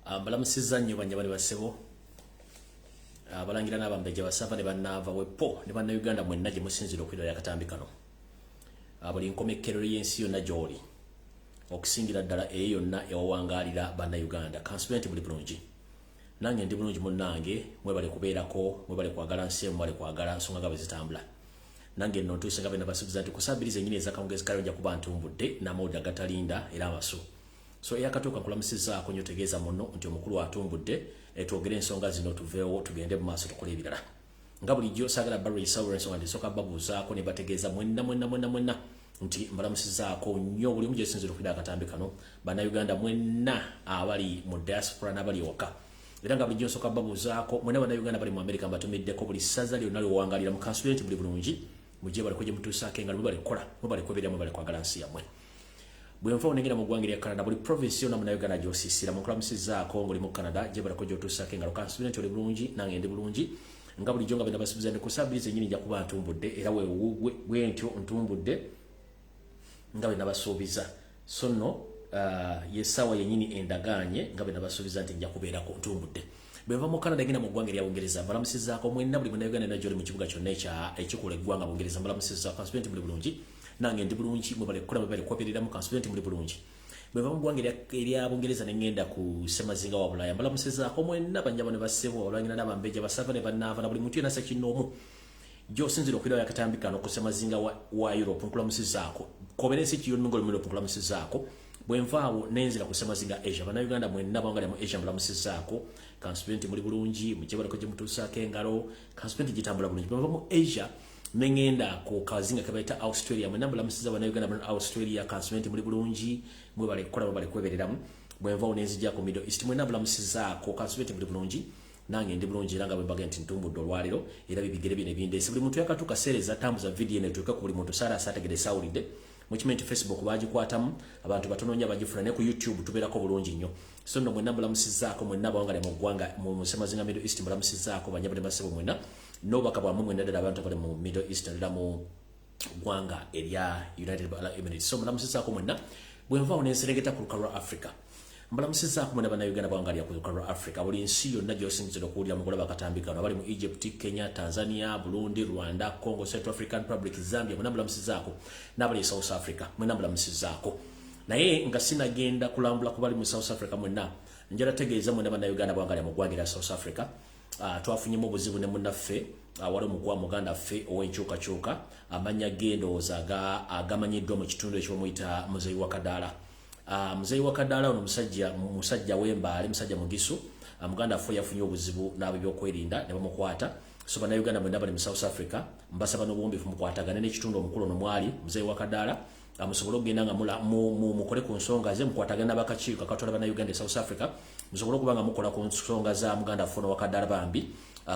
Mbalamusiza nnyo banjabali basebo. Abalangira n'abambejja basava ne bannaava wepo ne bannayuganda mwenna gye musinzira okwirira akatambi kano. Buli nkomekerero y'ensi yonna gy'oli okusingira ddala eyo yonna ewawangaalira bannayuganda. Kansubenti buli bulungi. Nange ndi bulungi munnange mwebale kubeerako, mwebale kwagala nsi emu, mwebale kwagala nsonga nga bwe zitambula. Nange nno ntuuse nga bena basuubiza nti ku ssabbiiti zennyini ez'akawungezi kaleero nja kuba ntumbudde n'amawulire agatalinda era amasu. So eyakatuuka nkulamusizaako nnyo tegeeza munno nti omukulu atumbudde twogere ensonga zino tuveewo tugende mu maaso tukole ebirala. Nga bulijjo saagala barreesawula ensonga ndisooka babuuzaako ne bategeeza mwenna nti mbalamusizaako nnyo buli omu gye sinzira okwidda akatambi kano bannayuganda mwenna abali mu diaspora n'abali ewaka. Era nga bulijjo nsooka babuuzaako mwenna bannayuganda bali mu Amerika mbatumiddeko buli ssaza lyonna ly'owangaalira mu kansubenti buli bulungi mujje baleko gye mutuusaako engalo mwe bali kukola mwe bali kweberera mwe bali kwagala nsi yammwe. Bwenva onengera mu ggwanga lya Canada buli province yonna munnayuganda gy'osiisira mu nkulamusizaako ng'oli mu Canada gye baleko gy'otuusaako engalo kansubenti oli bulungi nange ndi bulungi nga bulijjo nga bena basuubiza nti ku ssabbiiti zennyini nja kuba ntumbudde era bwentyo ntumbudde nga bena basuubiza so nno yessaawa yennyini endagaanye nga bena basuubiza nti nja kubeerako ntumbudde. Bwenva mu Canada ngenda mu ggwanga erya Bungereza mbalamusizaako mwenna buli munnayuganda yenna gy'oli mu kibuga kyonna ekikula eggwanga Bungereza mbalamusizaako kansubenti buli bulungi nange ndi bulungi mwebale kukola mwebale kweperera mu kansubenti muli bulungi. Bweva mu ggwanga erya Bungereza ne ngenda ku Ssemazinga wa Bulaaya mbalamusizaako mwenna banjabo ne bassebo abalangira n'abambejja basava ne bannaava na buli muntu yenna ssekinnoomu gy'osinzira okwirawo akatambi kano ku Ssemazinga wa Europe nkulamusizaako kobera ensi kiyonna ng'oli mu Europe nkulamusizaako. Bwenvaawo nenzira ku Ssemazinga Asia bannayuganda mwenna bangali mu Asia mbalamusizaako kansubenti muli bulungi mujje baleko gye mutuusaako engalo kansubenti gitambula bulungi. Bwenva mu Asia nengenda ku kazinga kebaita Australia mwenna mbalamusiza bannayuganda mu Australia kansubenti muli bulungi mwe bali kukola mwe bali kwebereramu. Bwenvaawo nenzija ku Middle East mwenna mbalamusizaako kansubenti muli bulungi nange ndi bulungi era nga bwe mbaga nti ntumbudde olwaliro era bibigere bino ebindeese buli muntu yakatuuka seereza tambuza vidiyo eno etuuke ku buli muntu saara asaategedde saawulidde mukimenti Facebook bagikwatamu abantu batono nnyo abagifuna ne ku YouTube tubeerako bulungi nnyo. So nno mwenna mbalamusizaako mwenna abawangale mu ggwanga mu Ssemazinga Middle East mbalamusizaako banyabo ne basebo mwenna n'obubaka bwammwe mwenna ddala abantu abali mu Middle East ddala mu ggwanga erya United Arab Emirates. So mbalamusizaako mwenna bwenvaawo nenserengeta ku lukalu lwa Africa mbalamusizaako mwenna bannayuganda bawangalira ku lukalu lwa Africa buli nsi yonna gy'osinzira okuwulira mu kulaba akatambi kano abali mu Egypt, Kenya, Tanzania, Burundi, Rwanda, Congo, Central African Republic, Zambia mwenna mbalamusizaako n'abali South Africa mwenna mbalamusizaako. Naye nga sinagenda kulambula ku bali mu South Africa mwenna njala tegeeza mwenna bannayuganda bawangalira mu ggwanga erya South Africa twafunyemu obuzibu ne munnaffe wali omukwa muganda ffe ow'enkyukakyuka amannya gendooza agamanyiddwa mu kitundu ekyomuyita Muzeeyi wa Kadaala. Muzeeyi wa Kadaala ono musajja w'embaale musajja mugisu muganda ffe yafunye obuzibu n'ab'ebyokwerinda ne bamukwata. So bannayuganda mwenna bali mu South Africa mbasaba n'obuwumbifu mukwatagane n'ekitundu omukulu ono mwali Muzeeyi wa Kadaala musobole okugenda nga mukole ku nsonga ze mukwatagane n'abakakiiko akatwala bannayuganda e South Africa musobole okuba nga mukola ku nsonga za muganda ffe ono wa Kadaala bambi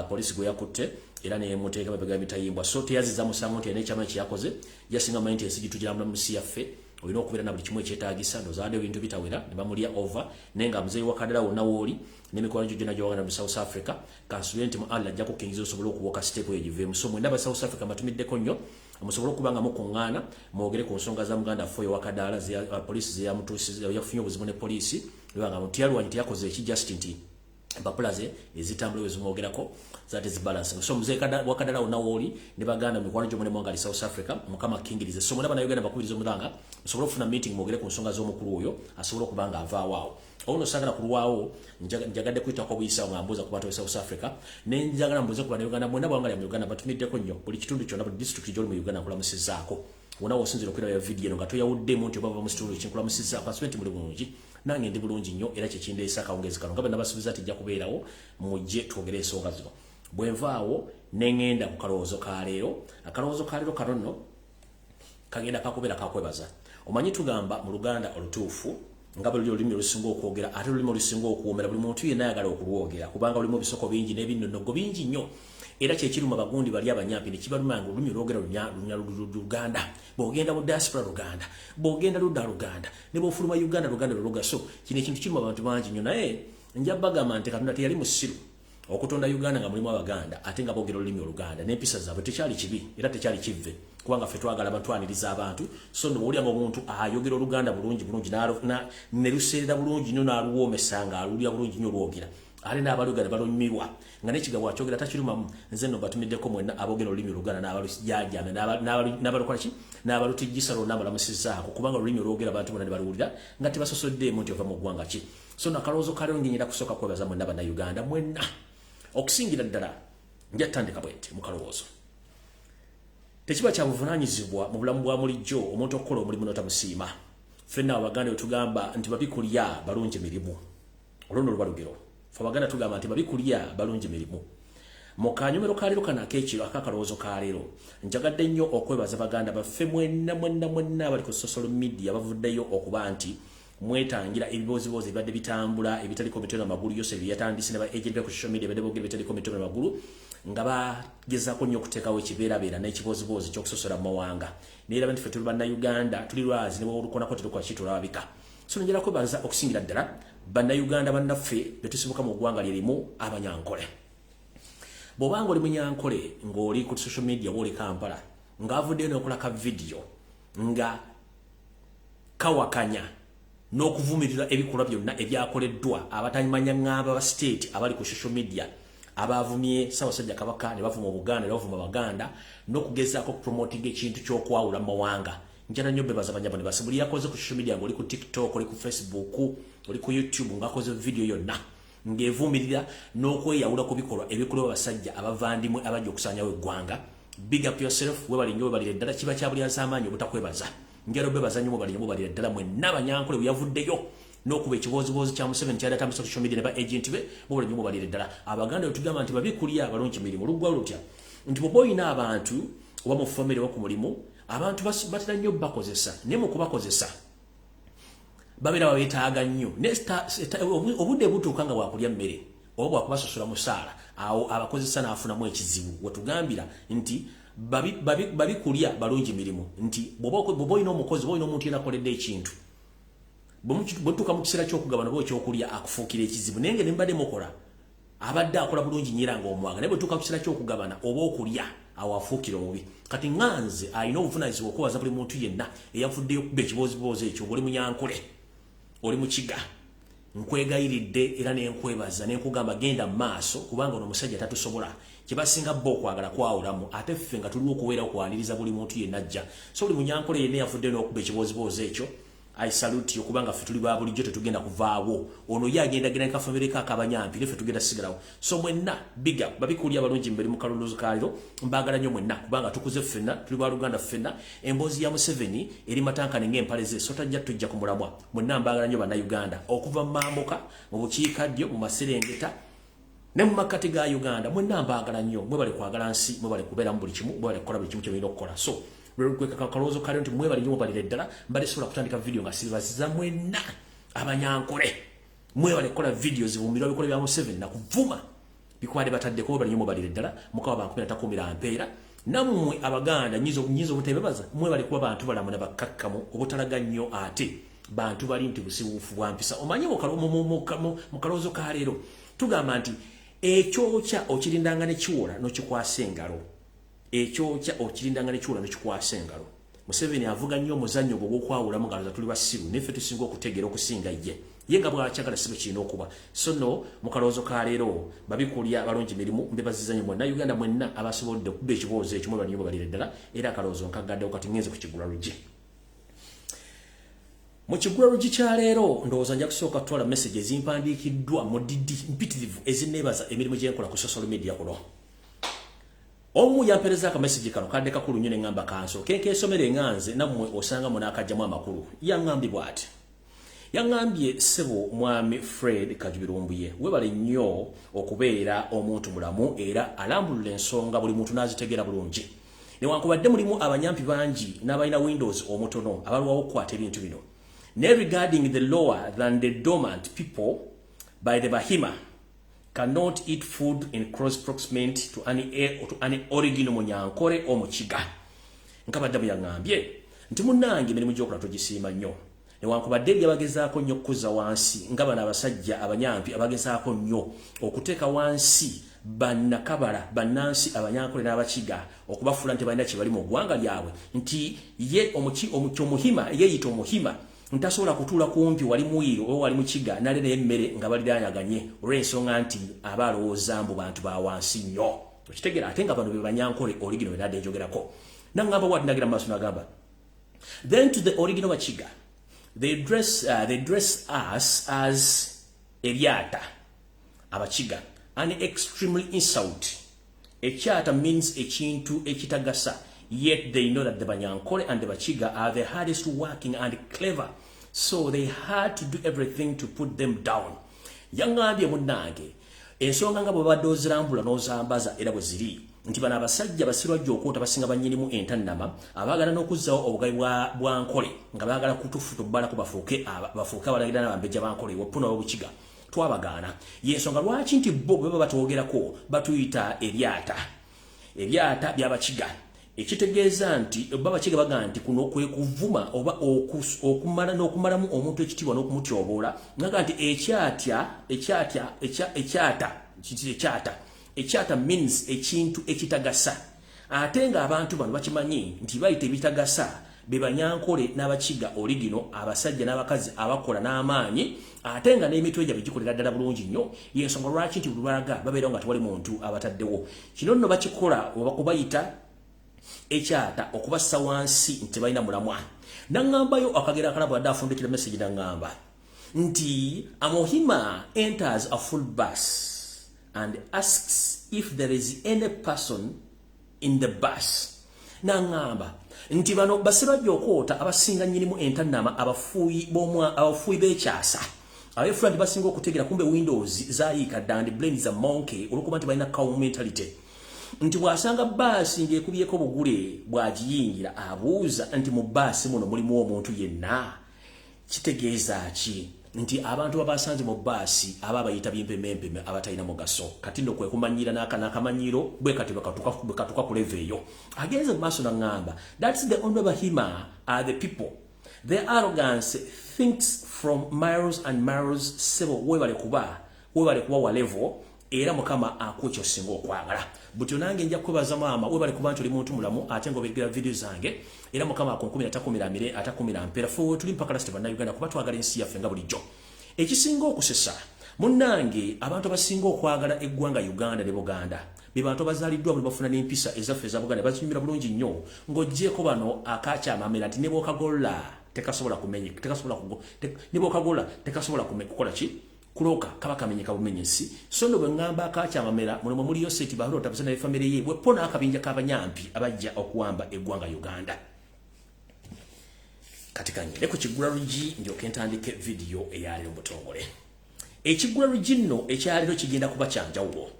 polisi gwe yakutte era ne muteeka mabega bitayimbwa. So teyaziza musango nti ekyama kyakoze yasinga manyi nti ensi gitugiramu mu nsi yaffe olina okubeera na buli kimu ekyetaagisa ndozaadde ebintu bitawera ne bamulya over naye nga Muzeeyi wa Kadaala wonna wooli n'emikono gyo gyonna gy'owagana mu South Africa kansubenti mu Allah ajja kukkiriza osobole okuwoka siteepu eyo giveemu. So mwenna ba South Africa mbatumiddeko nnyo musobole okuba nga mukuŋŋaana mwogere ku nsonga za muganda ffe oyo wa Kadaala poliisi zeyamutuusiza yafunye obuzibu ne poliisi nga mutiyalwanyi teyakoze eki just nti empapula ze ezitambula we zimwogerako zate zibalancing. So Muzeeyi wa Kadaala wonna wooli ne baganda mikwano gy'omune mwangali South Africa mukama akkingirize. So mwenna bannayuganda bakubiriza omulanga musobole okufuna meeting mwogere ku nsonga z'omukulu oyo asobole okuba nga avaawo awo. Ono sagala kulwawo njagadde kuyitako obuyisaawo nga mbuuza ku bantu be South Africa ne njagala mbuuze ku bannayuganda mwenna bawangalira mu Uganda batumiddeko nnyo buli kitundu kyonna buli district gy'oli mu Uganda nkulamusizaako wonna wosinzira okwiraba vidiyo eno nga toyawuddemu nti obava mu kitundu ekinkulamusizaako kansubenti muli bulungi nange ndi bulungi nnyo era kyekindeesa akawungezi kano nga bwe nabasuubiza tijja kubeerawo mujje twogere ensonga zino. Bwenvaawo neŋŋenda ku kalowoozo ka leero akalowoozo ka leero kano nno kagenda kakubeera kakwebaza. Omanyi tugamba mu Luganda olutuufu nga buli olulimi olusinga okwogera ate olulimi olusinga okuwoomera buli muntu yenna ayagala okulwogera kubanga lulimu ebisoko bingi n'ebinnonogo bingi nnyo era kyekiruma bagundi bali abanyampi ne kibaluma nga olulimi olwogera Luganda bw'ogenda mu diaspora Luganda bw'ogenda ludda Luganda ne bw'ofuluma Uganda lulogga. So kino ekintu kiruma abantu bangi nnyo naye nja bagamba nti Katonda teyali musiru okutonda Uganda nga mulimu Abaganda ate nga boogera olulimi Oluganda n'empisa zaabwe tekyali kibi era tekyali kivve. kubanga ffe twagala batwaniriza abantu so no oli omuntu ayogera Oluganda bulungi ne luseera bulungi nnyo n'aluwoomesa nga alulya bulungi nnyo lwogera ali n'abaluganda balonyumirwa nga n'ekigabo akyogera takirumamu nze nno batumiddeko mwenna abogera olulimi Oluganda n'abalujajjana n'abalukolaki n'abalutijjisa lwonna abalamusizaako kubanga olulimi olwogera abantu bonna ne baluwulira nga tebasosoddeemu nti ova mu ggwanga ki so nakalowoozo kalero ngenyera kusooka kwebaza mwenna bannayuganda mwenna okusingira ddala njatandika bwente mu kalowoozo tekiba kya buvunaanyizibwa mu bulamu bwa mulijjo omuntu okukola omulimu n'otamusiima ffenna Abaganda tugamba nti babikulya balungi mirimu olwo luba lugero ffe Abaganda tugamba nti babikulya balungi mirimu mu kanyomero kaleero kana ak'ekiro akakalowoozo kaleero njagadde nnyo okwebaza Baganda baffe mwenna abali ku social media bavuddeyo okuba nti mwetangira ebibooziboozi ebibadde bitambula ebitaliko mitwe n'amagulu yose byatandise ne ba agent ku social media badde boogera ebitaliko mitwe n'amagulu nga bagezaako nnyo okuteekawo ekibeerabeera n'ekibooziboozi ky'okusosola mu mawanga neeraba nti ffe tuli bannayuganda tuli lwazi ne bwolukonako tetukola kitulabika so nongera kwebaza okusingira ddala bannayuganda bannaffe be tusibuka mu ggwanga lyerimu abanyankole bw'obanga oli munyankole ng'oli ku social media bw'oli Kampala ng'avuddeyo n'okola ka video nga kawakanya n'okuvumirira ebikolwa byonna ebyakoleddwa abatanyimanya ng'amba ba state abali ku social media abavumye Ssaabasajja Kabaka ne bavuma Buganda ne bavuma Baganda n'okugezaako okupromoting ekintu ky'okwawula mu mawanga njala nnyo bebaza banyabo ne basibuli yakoze ku social media ng'oli ku TikTok oli ku Facebook oli ku YouTube ng'akoze video yonna ng'evumirira n'okweyawula ku ebikolwa abasajja abavandimwe abajja okusanyawo eggwanga big up yourself webali nnyo webalire ddala kiba kya buli az'amaanyi obutakwebaza njalo bebaza nnyo webalire ddala mwenna abanyankole bwe yavuddeyo n'okuba ekibooziboozi kya Museveni ky'adatambisa social media ne ba agent be bwebali nnyo webalire ddala Abaganda bwe tugamba nti babikulya balungi mirimu luggwa lutya nti bw'oba olina abantu oba mu famire oba ku mulimu abantu batera nnyo bakozesa ne mu kubakozesa babeera babeetaaga nnyo obudde butuuka nga bwakulya mmere oba bwakubasosola musaala awo abakozesa n'afunamu ekizibu wetugambira nti babikulya balungi mirimu nti bw'oba olina omukozi oba olina omuntu yena akoledde ekintu bwetuuka mu kiseera ky'okugabana oba ekyokulya akufuukira ekizibu naye nga ne mbadde mukola abadde akola bulungi nnyo era ng'omwaga naye bwetuuka mu kiseera ky'okugabana oba okulya awo afuukira obubi kati nganze alina obuvunaanyizibwa okwebaza buli muntu yenna eyavuddeyo okuba ekibooziboozi ekyo oli munyankole oli mukiga nkwegayiridde era nenkwebaza nenkugamba genda mu maaso kubanga ono omusajja tatusobola kyebasinga bbo okwagala kwawulamu ate ffe nga tuliwo okubeera okwaniriza buli muntu yenna ajja so buli munyankole yenna yavuddeyo n'okuba ekibooziboozi ekyo I salute you kubanga ffe tuli ba bulijjo tetugenda kuvaawo ono ye agendagenda ne kafamire kaako abanyampi neffe tugenda sigalawo so mwenna big up babikulya balungi mberi mu kalowoozo kaliro mbaagala nnyo mwenna kubanga tukuze ffenna tuli ba Luganda ffenna emboozi ya Museveni eri matankane ng'empale ze so tajja tujja ku mulamwa mwenna mbaagala nnyo bannayuganda okuva mu Mambuka mu bukiikaddyo mu Maserengeta ne mu makkati ga Uganda mwenna mbaagala nnyo mwebale kwagala nsi mwebale kubeera mu buli kimu mwebale kukola buli kimu kye mulina okukola so kalowoozo kaliro nti mwebali nnyo mubalire ddala mbadde sobola kutandika video nga siribaziza mwenna abanyankole mwebale kukola video zivumirwa bikola bya Museveni nakuvuma bikwade bataddeko mwebali nnyo mubalire ddala mukaba bankumi natakumira mpeera nammwe Abaganda nyizo butebebaza mwebale kuba bantu balamu ne bakkakkamu obutalaga nnyo ate bantu bali nti busibuufu bwa mpisa omanyi mu kalowoozo kaleero tugamba nti ekyokya okirindanga ne kiwola n'okikwasa engalo ekyokya okirindanga ne kiwola n'okikwasa engalo Museveni avuga nnyo omuzannyo gwo gw'okwawulamu ngalo tuli basiru neffe tusinga okutegeera okusinga ye nga bw'akyagala sibe kirina okuba so no mu kalowoozo kaleero babikulya balungi mirimu mbebaziza nnyo mwenna Uganda mwenna abasobodde okuba ekiboozi ekyo mwebali nnyo mubalire ddala era akalowoozo nkagaddewo kati ngenze ku kigula luggi mu kigula luggi kya leero ndowooza nja kusooka kutwala message ezimpandiikiddwa mu didi mpitirivu ezinneebaza emirimu gye nkola ku social media kuno omu yampereza aka message kano kadde kakulu nnyo ne ngamba kanso kenkesomera enganze nammwe osanga munaakajjamu amakulu yangambye bw'ati yangambye ssebo mwami Fred Kajubirumbuye webale nnyo okubeera omuntu mulamu era alambulula ensonga buli muntu n'azitegeera bulungi newankubadde mulimu abanyampi bangi n'abalina Windows omutono abalwawo okukwata ebintu bino ne regarding the lower than the dormant people by the Bahima cannot eat food in close proximity to any original munyankore o mukiga nkabadde buyangambye nti munnange emirimu gy'okola togisiima nnyo newankubadde ebyabagezaako nnyo okukuza wansi nga bano abasajja abanyampi abagezaako nnyo okuteeka wansi bannakabala bannansi abanyankole n'abakiga okubafuula nti balina kye bali mu ggwanga lyabwe nti ye omuhima yeeyita omuhima ntasobola kutuula kumpi wali muyiiro oba wali mukiga nalera emmere nga baliraanyaganye olw'ensonga nti aba alowooza mbu bantu ba wansi nnyo okitegeera ate nga bano be banyankole origino be nadde njogerako nangamba wati nagira mu maaso nagamba then to the original Bachiga they dress us as Eryata Abachiga an extremely insult. Ekyata means ekintu ekitagasa, yet they know that the Banyankole and the Bachiga are the hardest working and clever, so they had to do everything to put them down. Yangambye munnange ensonga nga bwe badde ozirambula n'ozambaza era bwe ziri nti bano abasajja basirwajja okwota basinga bannyinimu entannama abaagala n'okuzzawo obugabi bwa nkole nga baagala kutufutubalako bafuuke abalangira n'abambejja bankole wepuna w'obukiga twabagaana yensonga lwaki nti bo bwe baba batwogerako batuyita ebyata by'abakiga ekitegeeza nti babakiga bagaa nti kuno kwe kuvuma oba okumala n'okumalamu omuntu ekitiibwa n'okumutyoboola ngaga nti ekyata means ekintu ekitagasa ate nga abantu bano bakimanyi nti bayita ebitagasa be Banyankole n'abakiga origino abasajja n'abakazi abakola n'amaanyi ate nga n'emitwe gyabwe gikolera ddala bulungi nnyo yensonga lwaki nti bulwalaga babeerawo nga tewali muntu abataddewo kino nno bakikola okubayita ekyata okubassa wansi nti balina mulamwa naŋŋambayo akagera akalabo adde afundikira message naŋŋamba nti Amohima enters a full bus and asks if there is any person in the bus. Naŋŋamba nti bano basirwajja okwota abasinga nnyinimu entannama abafuuyi b'ekyasa abeefula nti basinga okutegera kumbe windows zaayiika ddandi brain za monkey olwokuba nti balina cow mentality nti bw'asanga baasi ng'ekubyeko bugule bw'agiyingira abuuza nti mu baasi muno mulimu omuntu yenna kitegeeza ki nti abantu babasanze mu baasi aba bayita byempemempeme abatalina mugaso kati nno kwe kumanyira n'akamanyiiro bwe kati bwekatuka ku leve eyo agenze mu maaso naŋŋamba that's the only Bahima are the people their arrogance thinks from miles and miles sebo webale kuba wa level era mukama akuwa singa okwagala butyo nange nja kwebaza maama webale kuba nti oli muntu mulamu ate ng'obeegera video zange era mukama akunkumira atakumira mpera fo tuli mpaka lasite bannayuganda kuba twagala ensi yaffe nga bulijjo ekisinga okusesa munnange abantu abasinga okwagala eggwanga Uganda ne Buganda be bantu bazaaliddwa buli bafuna n'empisa ezaffe eza Buganda bazinyumira bulungi nnyo ng'oggyeko bano akakyamamera nti ne bw'okagolla tekasobola kukola ki kuloka kabaka amenyeka bumenyesi so ndo bwe ngamba akakyamamera muno muliyo seti bahuro tabasana family ye bwepona akabinja k'abanyampi abajja okuwamba eggwanga Uganda katika nyere ku kigula rugi ndio kentandike video eyali omutongole ekigula rugi nno ekyaliro kigenda kuba kyanjawulo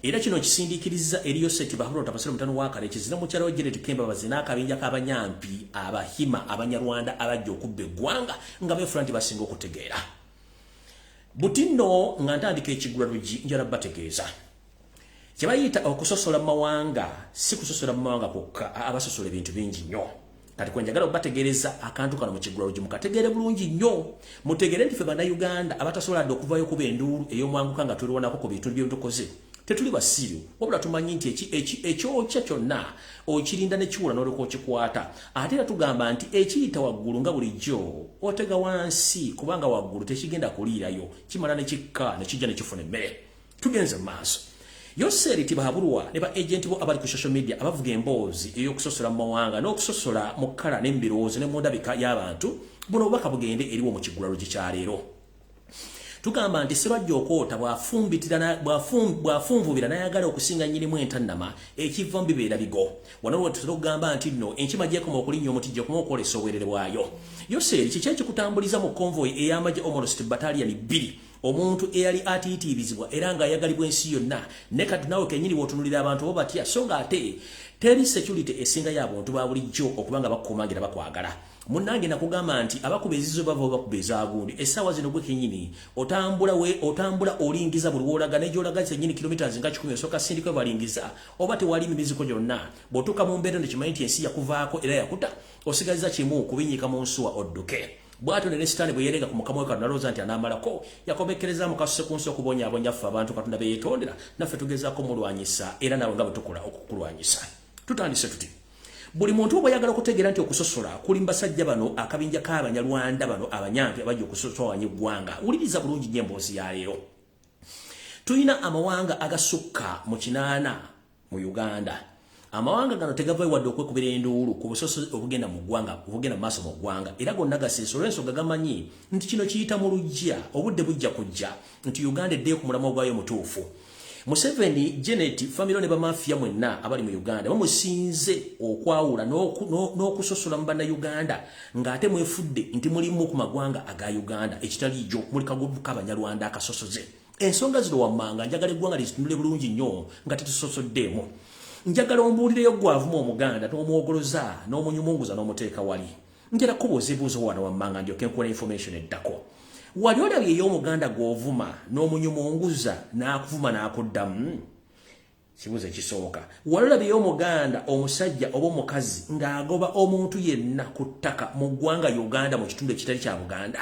era kino kisindikiriza eriyo seti bahuro tabasana mutano wakale kizina mu kyalo Janet Kemba bazina akabinja k'abanyampi Abahima Abanyarwanda abajja okubba eggwanga nga beefula nti basinga okutegeera Butino nga ntandika ekigula rugi njala bategeeza kyebayita okusosola mawanga si kusosola mawanga kokka abasosola ebintu bingi nnyo kati kwenjagala bategereza akantu kano mu kigula rugi mukategeere bulungi nnyo mutegeere nti ffe bannayuganda abatasobola dde okuvayo kuba enduulu ey'omwanguka nga tulwanako ku bintu bye tukoze tetuli basiru wabula tumanyi nti ekyokya kyonna okirinda ne kiwula n'olyoka okikwata ate era tugamba nti ekiyita waggulu nga bulijjo otega wansi kubanga waggulu tekigenda kuliirayo kimala ne kikka ne kijja ne kifuna emmere tugenze mu maaso Yoseri tibahabulwa ne ba agent bo abali ku social media abavuga emboozi ey'okusosola mu mawanga n'okusosola mu kkala n'embirowoozo ne mu ndabika y'abantu buno obubaka bugende eriwo mu kigula rugi kya leero tugamba nti sirwajja okwota bw'afunvubira n'ayagala okusinga nnyinimu entannama ekiva mu bibeera bigo wano tugamba nti nno enkima gyekoma okulinnya omutijja okuma okwolesa obwerere bwayo Yoseri kiki ekikutambuliza mu convoy ey'amagye Omolositi Battalion 2 omuntu eyali atiitiibizibwa era nga ayagalibwa ensi yonna ne kati naawe kennyini bw'otunulira abantu bo batya so nga ate teri security esinga y'abantu ba bulijjo okubanga bakukomangira bakwagala munnange nakugamba nti abakuba ezizo bava bakuba ezaagundi essaawa zino gwe kennyini otambula olingiza buli w'olaga n'egy'olaga kyennyini kilometers nga 10 osooka sindiko balingiza oba tewali mimiziko gyonna bw'otuuka mu mbeera nekimanyi nti ensi yakuvaako era yakuta osigaliza kimu kubinnyika mu nsuwa odduke bwato ne sitani bwe yerega ku mukama we Katonda alowooza nti anaamalako yakomekereza mu kasuse ku nsi okubonyaabonya ffe abantu Katonda be yeetondera naffe tugezaako mulwanyisa era nawe nga bwe tukola okukulwanyisa. Tutandise tuti buli muntu bwe yagala okutegeera nti okusosola kuli mbasajja bano akabinja k'Abanyarwanda bano abanyampi abajja okusosolanya eggwanga. Wuliriza bulungi nnyo emboozi ya leero. Tulina amawanga agasukka mu 8 mu Uganda. Amawanga gano tegava wadde okwekubira enduulu ku busosozi obugenda mu ggwanga obugenda maaso mu ggwanga era gonna gaseeso olw'ensonga gamanyi nti kino kiyita mu lujja obudde bujja kujja nti Uganda eddeyo ku mulamwa gwayo mutuufu. Museveni Janet family ne bamafia mwenna abali mu Uganda bamusinze okwawula n'okusosola mu bannayuganda ng'ate mwefudde nti mulimu ku magwanga aga Uganda ekitaliijo muli kagubu k'Abanyarwanda akasosoze. Ensonga zino wammanga njagala eggwanga litunule bulungi nnyo nga tetusosoddeemu. Njagala ombuulireyo gwavuma Omuganda n'omwogoloza n'omunyumunguza n'omuteeka wali. Njala kubuuza ebibuuzo wano wammanga ndyoke nkuwa information eddako. Wali olabyeyo Omuganda gw'ovuma n'omunyumunguza n'akuvuma n'akuddamu? Kibuuzo ekisooka. Wali olabyeyo Omuganda omusajja oba omukazi ng'agoba omuntu yenna ku ttaka mu ggwanga Uganda mu kitundu ekitali kya Buganda?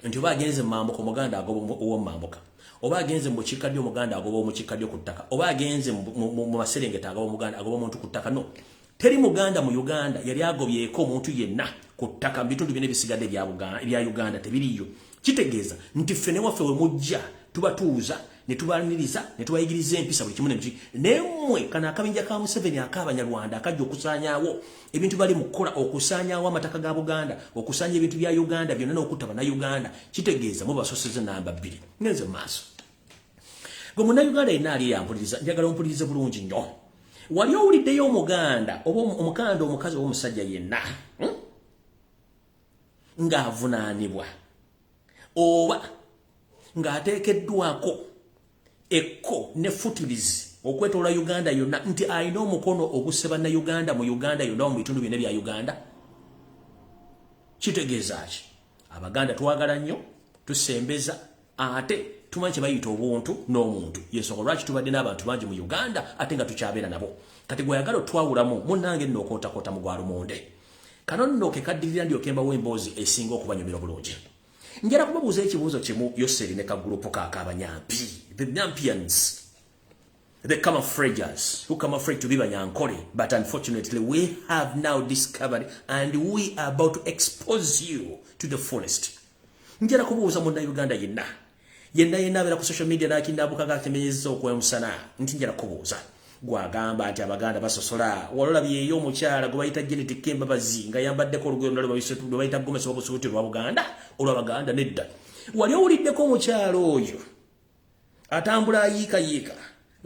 Nti oba agenze mu mambuka Omuganda agoba ow'omumambuka, oba agenze mu bukiikaddyo Omuganda agoba omukiikaddyo ku ttaka, oba agenze mu Maserengeta agoba Omuganda agoba omuntu ku ttaka. No, teri Muganda mu Uganda yali agobyeko omuntu yenna ku ttaka mu bitundu byonna ebisigadde ebya Uganda tebiriyo. Kitegeeza nti ffe ne waffe we mujja tubatuuza ne tubalumiriza ne tubayigiriza empisa buli kimu n'emuki nemmwe kana akabinja ka Museveni ak'Abanyarwanda akajja okusaanyaawo ebintu bali mu kukola okusaanyaawo amataka ga Buganda okusaanya ebintu bya Uganda byonna n'okutta Bannayuganda. Kitegeeza mubasoseze namba 2 ngenze mu maaso. Gwe Munnayuganda yenna ali yampuliriza njagala ompulirize bulungi nnyo. Wali owuliddeyo Omuganda oba Omukanda omukazi oba omusajja yenna ng'avunaanibwa oba ng'ateekeddwako ekko ne futirizi okwetoola Uganda yonna nti alina omukono oguse Bannayuganda mu Uganda yonna mu bitundu byonna bya Uganda? Kitegeeza ki? Abaganda twagala nnyo, tusembeza, ate tumanyi kye bayita obuntu n'omuntu. Y'ensonga lwaki tubadde n'abantu bangi mu Uganda ate nga tukyabeera nabo. Kati gw'ayagala otwawulamu munnange nno okootakoota mu gwa lumonde. Kano nno ke kaddirira ndyoke mbawo emboozi esinga okubanyumira bulungi. Njala kubabuuza ekibuuzo kimu Yoseri ne kagulupu k'Abanyampi, the Nyampians, the camouflagers who camouflage to be Banyankole, but unfortunately we have now discovered and we are about to expose you to the fullest. Njala kubuuza Munnayuganda yenna abeera ku social media n'akindaabuka g'atemenyezza okwemusana nti njala kubuuza gwagamba nti Abaganda basosola. Walolabyeyo omukyala gwe bayita Janet Kembabazi nga yambaddeko olugoye olulala lwe bayita gomesi w'obusuuti lwa Buganda olw'Abaganda nedda. Wali owuliddeko omukyala oyo atambula ayiikayiika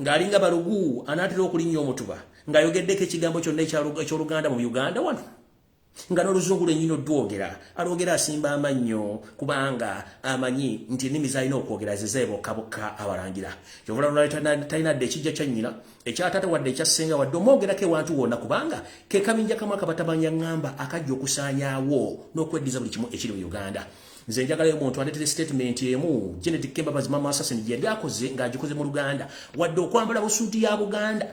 ng'alinga balugu anaatera okulinnya omutuba ng'ayogeddeko ekigambo kyonna eky'Oluganda mu Uganda wano nga n'Oluzungu lwennyini odwogera alwogera asimba amannyo kubanga amanyi nti ennimi z'alina okwogera zezaaye bokka abalangira. Kyovula talina dde ekijja kya nnyina ekyataata wadde ekyassenga wadde omwogerako ewantu wonna kubanga ke kabinja kamu akabatabanya ŋŋamba akajja okusaanyaawo n'okweddiza buli kimu ekiri mu Uganda. Nze njagalayo omuntu aleetere statement emu Janet Kembabazi Mama Assassin gye yali akoze ng'agikoze mu Luganda wadde okwambala busuuti ya Buganda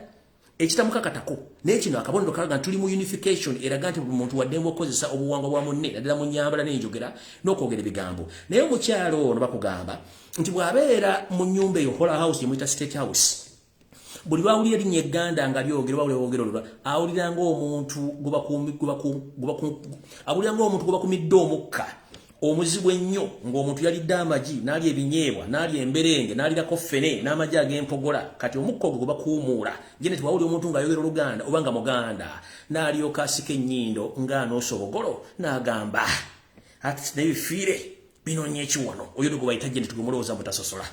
ekitamukakatako naye kino akabonero kalaga tuli mu unification eraga nti buli muntu wadde okozesa obuwangwa bwa munne naddala mu nnyambala n'enjogera n'okwogera ebigambo. Naye omukyalo ono bakugamba nti bw'abeera mu nnyumba eyo Hola House gye muyita State House, buli lwawulira erinnya egganda nga lyogera oba lyogera olulwa awulira ng'omuntu gwe bakumidde omukka omuzibu ennyo ng'omuntu yalidde amagi n'alya ebinyeebwa n'alya emberenge n'alirako ffene n'amagi ag'empogola. Kati omukka ogwo gwe bakuumuula Janet wawulira omuntu ng'ayogera Oluganda oba nga Muganda n'alyoka asika ennyindo ng'anoosa obugolo n'agamba ati nebifiire binoonya ekiwano oyo gwe bayita Janet gwe mulowooza mutasosola.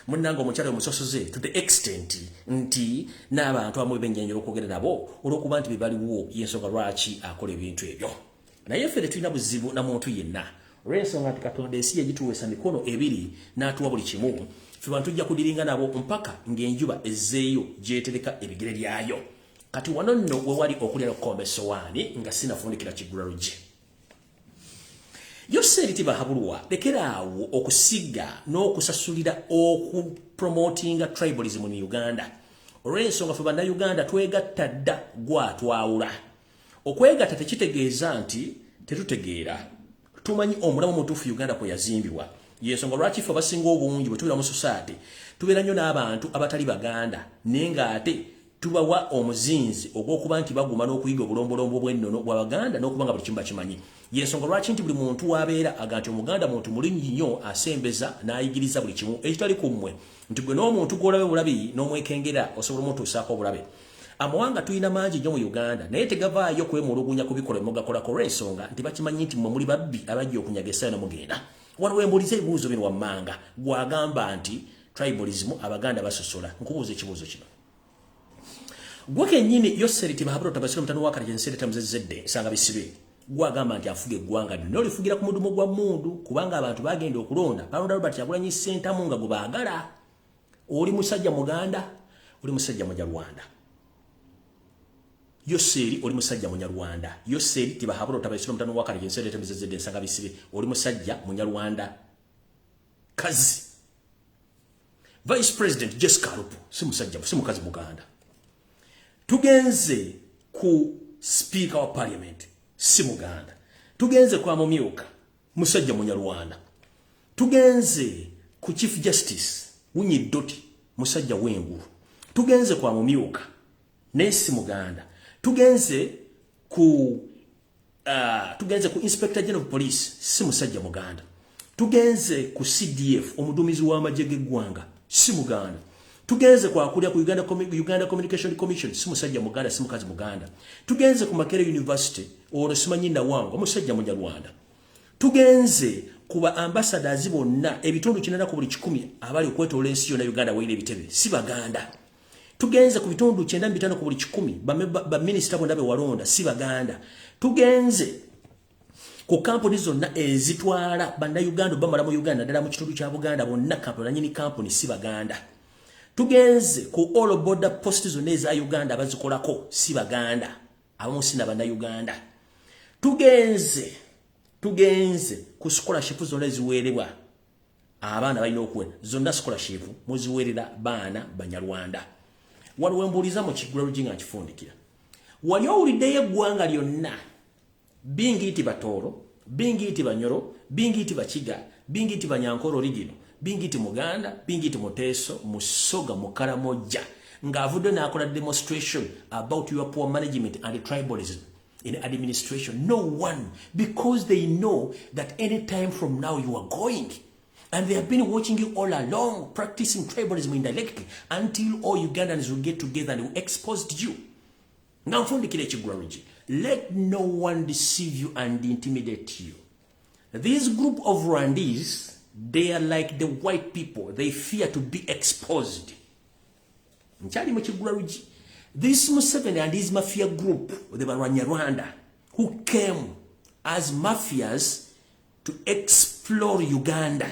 Munnange omukyala omusosoze to the extent nti n'abantu abamu benjanjala okwogera nabo olw'okuba nti bebaliwo y'ensonga lwaki akola ebintu ebyo. Naye ffe tetulina buzibu na muntu yenna olw'ensonga nti Katonda ensi yagituweesa mikono ebiri n'atuwa buli kimu. Ffe bantu tujja kudiringa nabo mpaka ng'enjuba ezzeeyo gy'etereka ebigere byayo. Kati wano nno we wali okulya okukomba essowaani nga sinafundikira kiggula luggi. Yoseri tibahabulwa lekeraawo okusiga n'okusasulira okupromotinga tribalism mu Uganda. Olw'ensonga ffe Bannayuganda twegatta dda gwatwawula. Okwegatta tekitegeeza nti tetutegeera. tumanyi omulamu mutuufu Uganda kwe yazimbibwa. Yensonga lwaki ffe abasinga obungi bwe tubeera mu society tubeera nnyo n'abantu abatali Baganda naye ng'ate tubawa omuzinzi ogw'okuba nti baguma n'okuyiga obulombolombo bw'ennono bwa Baganda n'okuba nga buli kimu bakimanyi. Yensonga lwaki nti buli muntu wabeera aga nti Omuganda muntu mulungi nnyo asembeza n'ayigiriza buli kimu ekitali ku mmwe nti gwe n'omuntu gw'olabe bulabi n'omwekengera osobola omutuusaako obulabe. Amawanga tuyina mangi nnyo mu Uganda naye tegavaayo kwemulugunya kubikola mugakolako olw'ensonga nti bakimanyi nti mmwe muli babbi abajja okunyaga essaayo mugenda. Waliwo embuliza ebibuuzo bino wammanga gwagamba nti tribalism Abaganda basosola. Nkubuuza ekibuuzo kino. Gwe kennyini Yoseriti Mahabaro Tabasiro mutano wa Karaje Nsereta Muzezedde nsanga bisibe. Gwagamba nti afuga eggwanga lino lifugira ku mudumo gwa mundu kubanga abantu bagenda okulonda. Balonda Robert Kyagulanyi Ssentamu nga gwe baagala. Oli musajja Muganda, oli musajja Munyarwanda. Yoseri oli musajja Munyarwanda. Yoseri Tibahaburo Tabasiro mutano wa Karaje Nsereta Muzezedde nsanga bisibe. Oli musajja Munyarwanda. Kazi. Vice President Jessica Alupo si musajja si mukazi Muganda. Tugenze ku Speaker wa Parliament si Muganda. Tugenze kwa Mumyuka musajja Munyarwanda. Tugenze ku Chief Justice Winyi Doti musajja w'engulu. Tugenze kwa Mumyuka nesi Muganda. Tugenze ku Inspector General of Police si musajja Muganda. Tugenze ku CDF omudumizi w'amagye g'eggwanga si Muganda. Tugenze kwa kulya ku Uganda Communication Commission si musajja Muganda si mukazi Muganda. Tugenze ku Makerere University ono simanyi na wangu musajja Munyarwanda. Tugenze kuba ambassadors bonna ebitundu kinana ku buli 100 abali okwetoola ensi yonna Uganda wayina ebitebe si Baganda. Tugenze ku bitundu 95 ku buli 100 ba minister bonna be walonda si Baganda. Tugenze ku kampuni zonna ezitwala banda Uganda bamala mu Uganda dala mu kitundu kya Buganda bonna kampuni nyini kampuni si Baganda. Tugenze ku all border posts zonna eza Uganda bazikolako si Baganda abamu sina banda Uganda. Tugenze ku scholarship zonna eziwerebwa abaana balina okuwe zonna scholarship muziwerera baana Banyarwanda. Waliwo embuuliza mu kigula lujinga nkifundikira. Wali owuliddeyo eggwanga lyonna Bingiti Batoro, Bingiti Banyoro, Bingiti Bachiga, Bingiti Banyankoro original, Bingiti Muganda, Bingiti Moteso, Musoga Mukaramoja. Ngavudde n'akola demonstration about your poor management and tribalism in administration. No one, because they know that any time from now you are going. And they have been watching you all along, practicing tribalism indirectly until all Ugandans will get together and will expose you. Ngamfundikira ekigula lugi. Let no one deceive you and intimidate you. This group of Rwandese, they are like the white people. They fear to be exposed. This Museveni and his mafia group, the Rwanda, who came as mafias to explore Uganda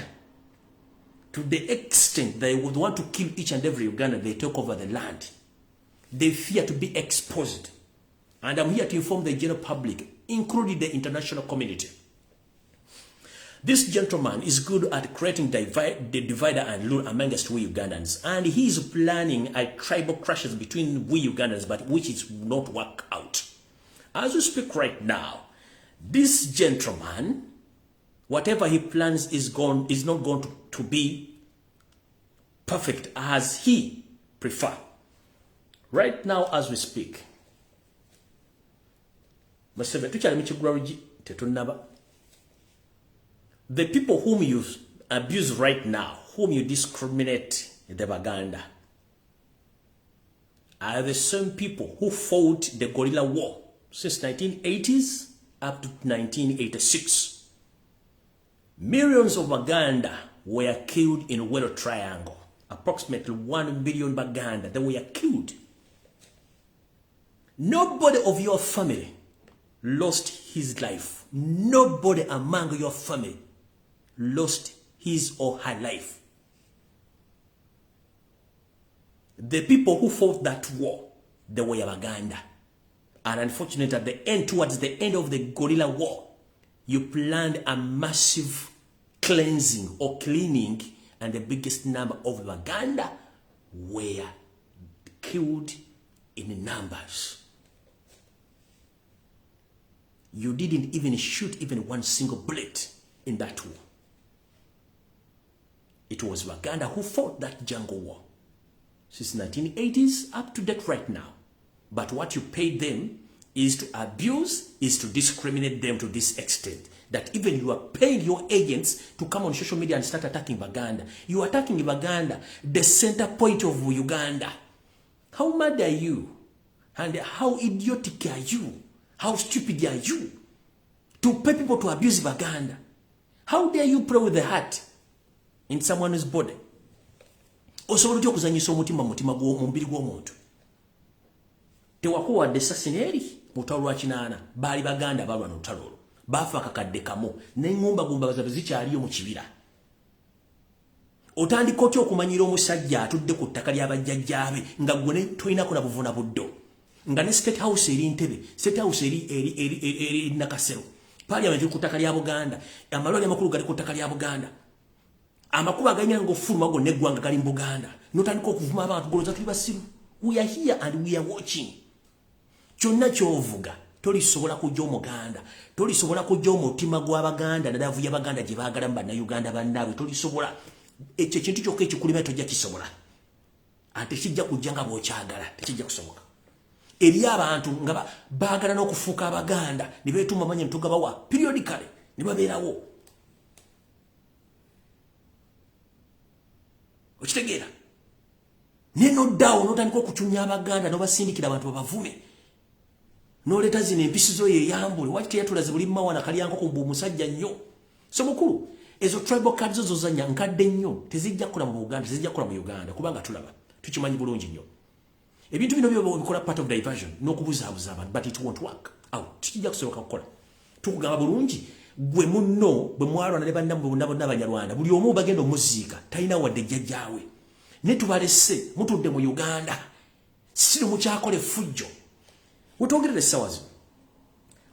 to the extent they would want to kill each and every Uganda they take over the land. They fear to be exposed. And I'm here to inform the general public, including the international community. This gentleman is good at creating the divider and rule amongst we Ugandans. And he is planning a tribal clashes between we Ugandans, but which is not work out. As we speak right now, this gentleman, whatever he plans is not going to be perfect as he prefer. Right now, as we speak, the people whom you abuse right now, whom you discriminate in the Baganda, are the same people who fought the guerrilla war since 1980s up to 1986. Millions of Baganda were killed in Wero Triangle. Approximately 1 million Baganda, they were killed. Nobody of your family lost his life. Nobody among your family lost his or her life. The people who fought that war, they were Baganda. And unfortunately, at the end, towards the end of the guerrilla war, you planned a massive cleansing or cleaning, and the biggest number of Baganda were killed in numbers. You didn't even shoot even one single bullet in that war. It was Buganda who fought that jungle war since 1980s up to date right now. But what you paid them is to abuse, is to discriminate them to this extent that even you are paying your agents to come on social media and start attacking Buganda. You are attacking Buganda, the center point of Uganda. How mad are you? And how idiotic are you? How stupid are you? To pay people to abuse Buganda. How dare you play with the heart in someone's body? Osobola otya okuzanyisa omutima mu mubiri gw'omuntu? Tewakuwadde assassineri mutalo lwa kinaana baali Baganda balwa n'olutalo olwo. Baafa akakadde kamu n'eŋŋumbagumba bazabe zikyaliyo mu kibira. Otandika otya okumanyira omusajja atudde ku ttaka lya bajjajjaabe nga gwe tolinako na buvuna buddo? Nga ne State House eri Ntebe, State House eri Nakasero, Parliament eri ku ttaka lya Buganda, amalwaliro amakulu gali ku ttaka lya Buganda. Amakuba aganya ng'ofuluma gonna eggwanga gali mu Buganda. N'otandika okuvuma abantu goloza tuli basiru. We are here and we are watching. Kyonna ky'ovuga tolisobola kujja omuganda, tolisobola kujja omutima gw'Abaganda nadavu y'Abaganda gye baagala mu bannayuganda bannaabwe, tolisobola. Ekyo ekintu kyokka ekikulima tojja kisobola. Ate kijja kujja nga bw'okyagala, tekijja kusoboka. Eri abantu nga baagala n'okufuuka Abaganda ne beetuma amanya tugabawa periodically ne babeerawo. Okitegeera? Nenoddawo n'otandika okucunya Abaganda n'obasindikira abantu babavume. N'oleeta zino empisizo ye eyambule. Waki teyatulaze buli mmawana kalyanko ku musajja nnyo. So mukulu, ezo tribal cards zozanya nkadde nnyo tezijja kukola mu Buganda, tezijja kukola mu Uganda kubanga tulaba. Tukimanyi bulungi nnyo. Ebintu bino byo bikola part of diversion n'okubuzaabuza abantu, but it won't work. Tikijja kusoboka kukola. Tukugamba bulungi, gwe munno bwe mwalwana ne bannamu n'Abanyarwanda, buli omu bagenda omuziika, talina wadde jjajjaawe. Ne tubalese mutudde mu Uganda, siri mukyakole fujjo. Utwogerere essawa zino.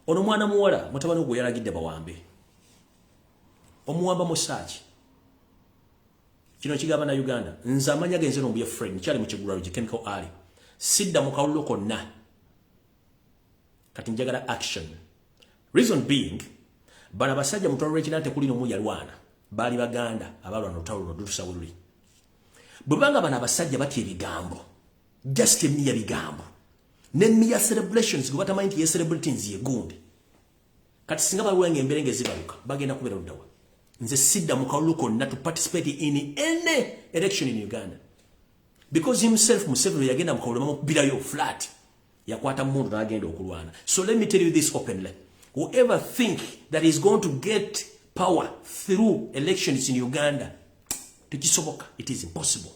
Ono mwana muwala mutabani gwe yalagidde bawambe. Omuwamba musaaki. Kino kigamba na Uganda. Nze amanya genze n'ombuye friend kyali mu Kigulalo Chemical Ali. Sidda mu kawulo konna. Kati njagala action. Reason being, bana basajja mutwalo lw'ekinante kuli n'omu yalwana. Baali Baganda abalwana olutalo ludutusa bululi. Bwebanga bana basajja batya ebigambo. Just emmiya bigambo. Nemmiya celebrations gwe batamanyi nti ye celebrations ye gundi. Kati singa balwenga emberenge zibaluka bagenda kubeera luddawa. Nze sidda mu kawulo konna to participate in any election in Uganda. Because himself Museveni yagenda mu kawulo mamukubirayo flat. Yakwata mundu n'agenda okulwana. So let me tell you this openly. Whoever think that is going to get power through elections in Uganda, tekisoboka. It is impossible.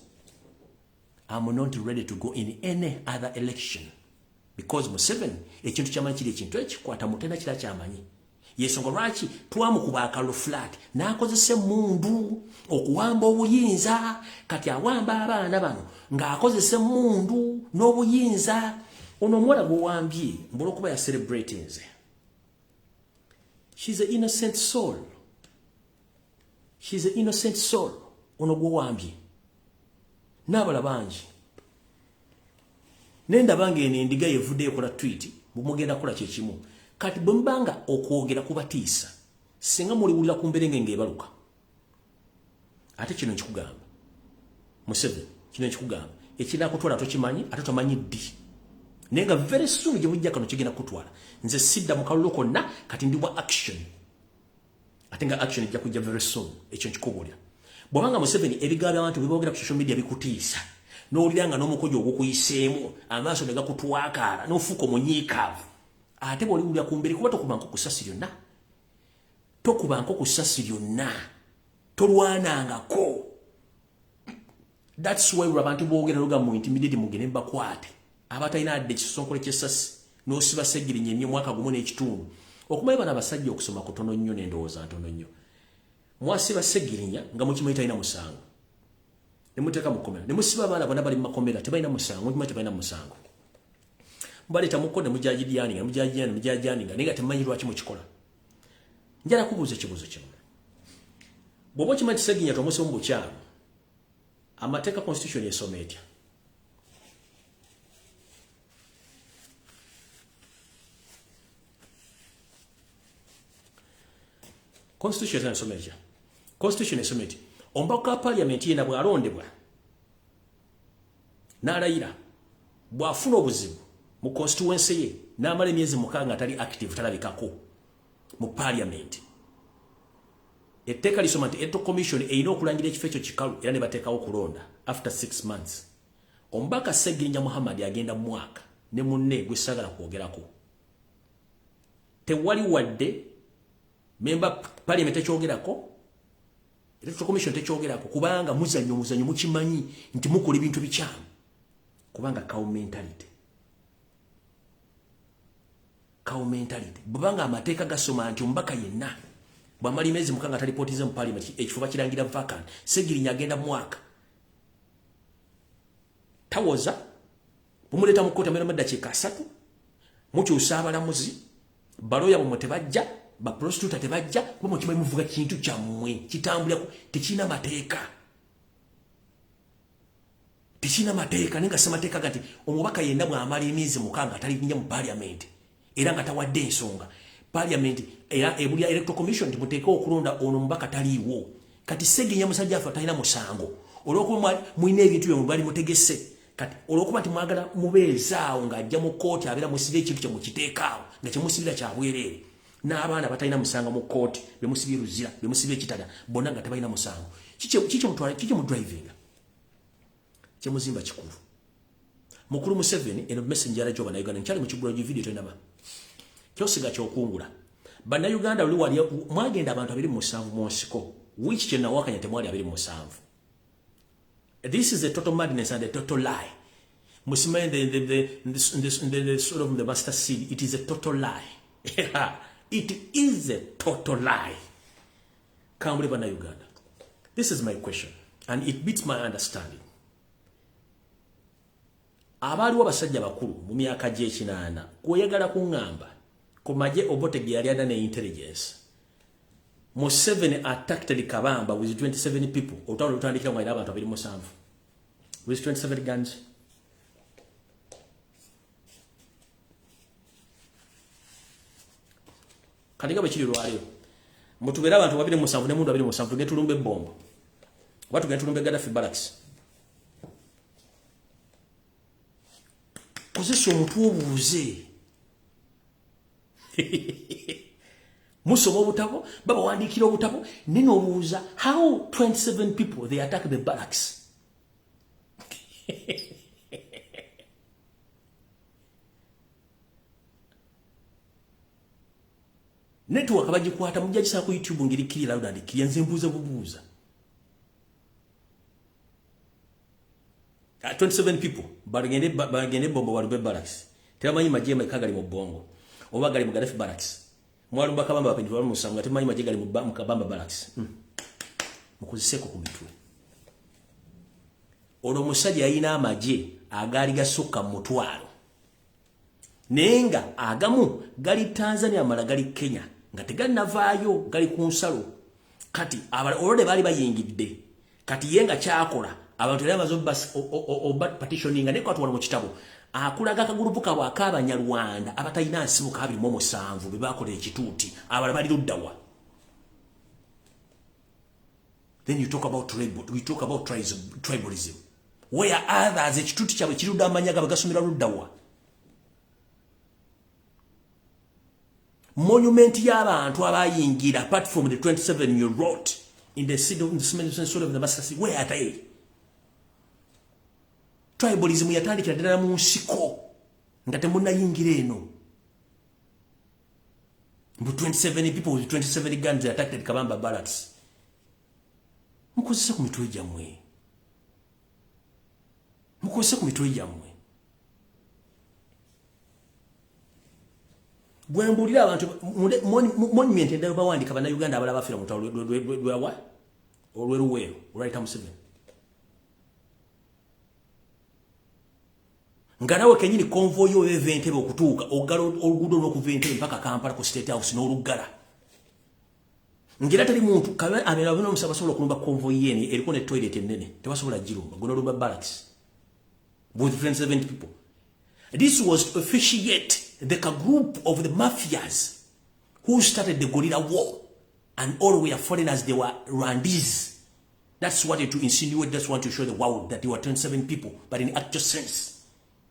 I'm not ready to go in any other election. Because Museveni, ekintu kyamanyi kiri ekintu ekikwata mutenda kira kyamanyi. Yensonga lwaki twamukuba akalo flat n'akozesa mundu okuwamba obuyinza, kati awamba abaana bano ng'akozesa mundu n'obuyinza. Ono omuwala gw'owambye mbula okuba ya celebrating nze. She's an innocent soul. She's an innocent soul. Ono gw'owambye. N'abala bangi. Nenda bange endiga yevudde ekola tweet bumugenda kola kye kimu. Kati bwembanga okwogera kubatiisa singa muliwulira ku mberenge ng'ebaluka. Ate kino nkikugamba Museveni, kino nkikugamba ekinaakutwala tokimanyi ate tomanyi ddi. Naye nga very soon gye bujja kano kigenda kutwala. Nze sidda mu kalulu konna kati ndi bwa action. Ate nga action ejja kujja very soon. Ekyo nkikubuulira. Bw'obanga Museveni ebigambo abantu biboogera ku social media bikutiisa n'owuliranga n'omukojo ogukuyiseemu amaaso ne gakutwakaala n'ofuuka omunyiikaavu, ate bw'oliwulira ku mbiri kuba tokubanko ku ssasi lyonna. Tokubanko ku ssasi lyonna. Tolwanangako. That's why abantu boogera luga mu intimidate mugende bakwate. Abatalina adde kisonkole ky'essasi n'osiba seggirinya ennyo mwaka gumu n'ekitundu. Okumanyi bano abasajja okusoma kutono nnyo n'endowooza ntono nnyo. Mwasiba seggirinya nga mukimanyi talina musango. Ne muteeka mu kkomera. Ne musiba abaana bonna bali mu makomera tebalina musango. Mukimanyi tebalina musango. Mubaleeta mukko ne mujaajiyaninga naye nga temumanyi lwaki mukikola. Njala kubuuza ekibuuzo kino. Bw'oba okimanyi Seginya tomusiba mu bukyamu, amateeka constitution yesoma etya? Constitution esomeja. Constitution esometi. Ombaka parliament yena bwalondebwa. N'alayira bw'afuna obuzibu mu constituency ye n'amala emyezi mukaaga atali active talabikako mu parliament. Etteeka lisoma nti Electoral Commission erina okulangira ekifo ekyo kikalu era ne bateekawo okulonda after 6 months. Ombaka Ssegirinnya Muhammad agenda mu mwaka ne munne gwe sagala kwogerako. Tewali wadde member parliament ekyogerako, Electoral Commission tekyogerako kubanga muzanyo mukimanyi nti mukola ebintu bikyamu. Kubanga cow mentality. Cow mentality. Bubanga amateeka gasoma nti ombaka yenna bwamali mezi mukanga atalipotize mu parliament ekifuba kirangira vacant. Ssegirinnya agenda mwaka. Tawoza bumuleta mu kkooti amera maddakiika 3 mukyusa abalamuzi baloya bwe tebajja ba prostitute tebajja bwe mukimanyi muvuga kintu kyammwe kitambula tekina mateeka. Tekina mateeka ninga semateeka gati omubaka yenna bwamala emyezi mukanga atalinya mu parliament era nga tawadde ensonga parliament era ebulya Electoral Commission timuteeka okulonda ono mubaka taliiwo. Kati Ssegirinnya musajja afa talina musango olwokuba mwine ebintu bye mubali mutegese. Kati olwokuba nti mwagala mubeezaawo ng'ajja mu kkooti abeera musibye ekintu kye mukiteekaawo nga kyemusibira kya bwereere n'abaana batalina musango mu kkooti bemusibye luzira bemusibye ekitala bonna nga tebalina musango. Kiki mu driving kyemuzimba kikulu mukulu Museveni eno message yala joba na Uganda nkyali mu kigula video tolina kyosiga kyokungula bannayuganda oli wali mwagenda abantu 27 mu nsiko which kye nawakanya temwali 27. This is a total madness and a total lie. Musima the sort of the master seed, it is a total lie. It is a total lie. Can't believe in Uganda. This is my question, and it beats my understanding. Abali wabasajja bakulu mu myaka gye 8 kuyagala kungamba ku maje Obote gye yali adana intelligence. Museveni attacked the Kabamba with 27 people. Utandikira mwa abantu 27. With 27 guns. Katika bachiri lwalio. Mutubera abantu 27 ne mundu 27 tugetulumbe bombo. Watu getulumbe Gaddafi barracks. Kozesha omuntu obuuze. Musoma obutabo baba wandikira obutabo nino obuuza how 27 people they attack the barracks. Network abagikwata mujagisa ku YouTube ngirikirira loud and clear nzembuza bubuuza. 27 people bagende bombo walube barracks. Tebamanyi majema kagali mu bongo. Oba gali mu Gaddafi barracks. Mwalumba Kabamba bapindwa mu Musango tebamanyi majega gali mu Kabamba barracks. Mukuziseko ku mitwe. Ono musajja yina amaje agali gasukka mu mutwalo. Nenga agamu gali Tanzania mala gali Kenya nga tegali navaayo gali ku nsalo. Kati olode bali bayingidde. Kati yenga kyakola abantu era bazo obat petitioning ne kwatwala mu kitabo. Akulaga kagulupu kabwa ak'Abanyarwanda abatayina nsibu ka 27 be bakola ekituuti abala bali luddawa. Then you talk about tribalism. Where others ekituuti kyabwe kirudda amanyaga bagasomera luddawa. Monument y'abantu abayingira apart from the 27 you wrote in the city of the Master Sea, where are they? Tribalism yatandikira ddala mu nsiko nga temunnayingira eno. 27 people with 27 guns attacked Kabamba barracks. Mukozesa ku mitwe gyammwe. Mukozesa ku mitwe gyammwe. Bwembulira abantu monument endala bawandika bana Uganda abala bafira mu tawlo lwa olweruwero right Museveni. Nganawe kenyini convoy yo event ebe okutuuka ogalo olugudo n'okuvente mpaka Kampala ku State House n'olugala. Ngira tali muntu kabe amera bino musabasobola okulumba convoy yene eriko ne toilet ennene tebasobola girumba gono lumba barracks with 27 people. This was to officiate the group of the mafias who started the guerrilla war And all were foreigners, they were Rwandese. That's what to insinuate, that's what to show the world that they were 27 people. But in actual sense,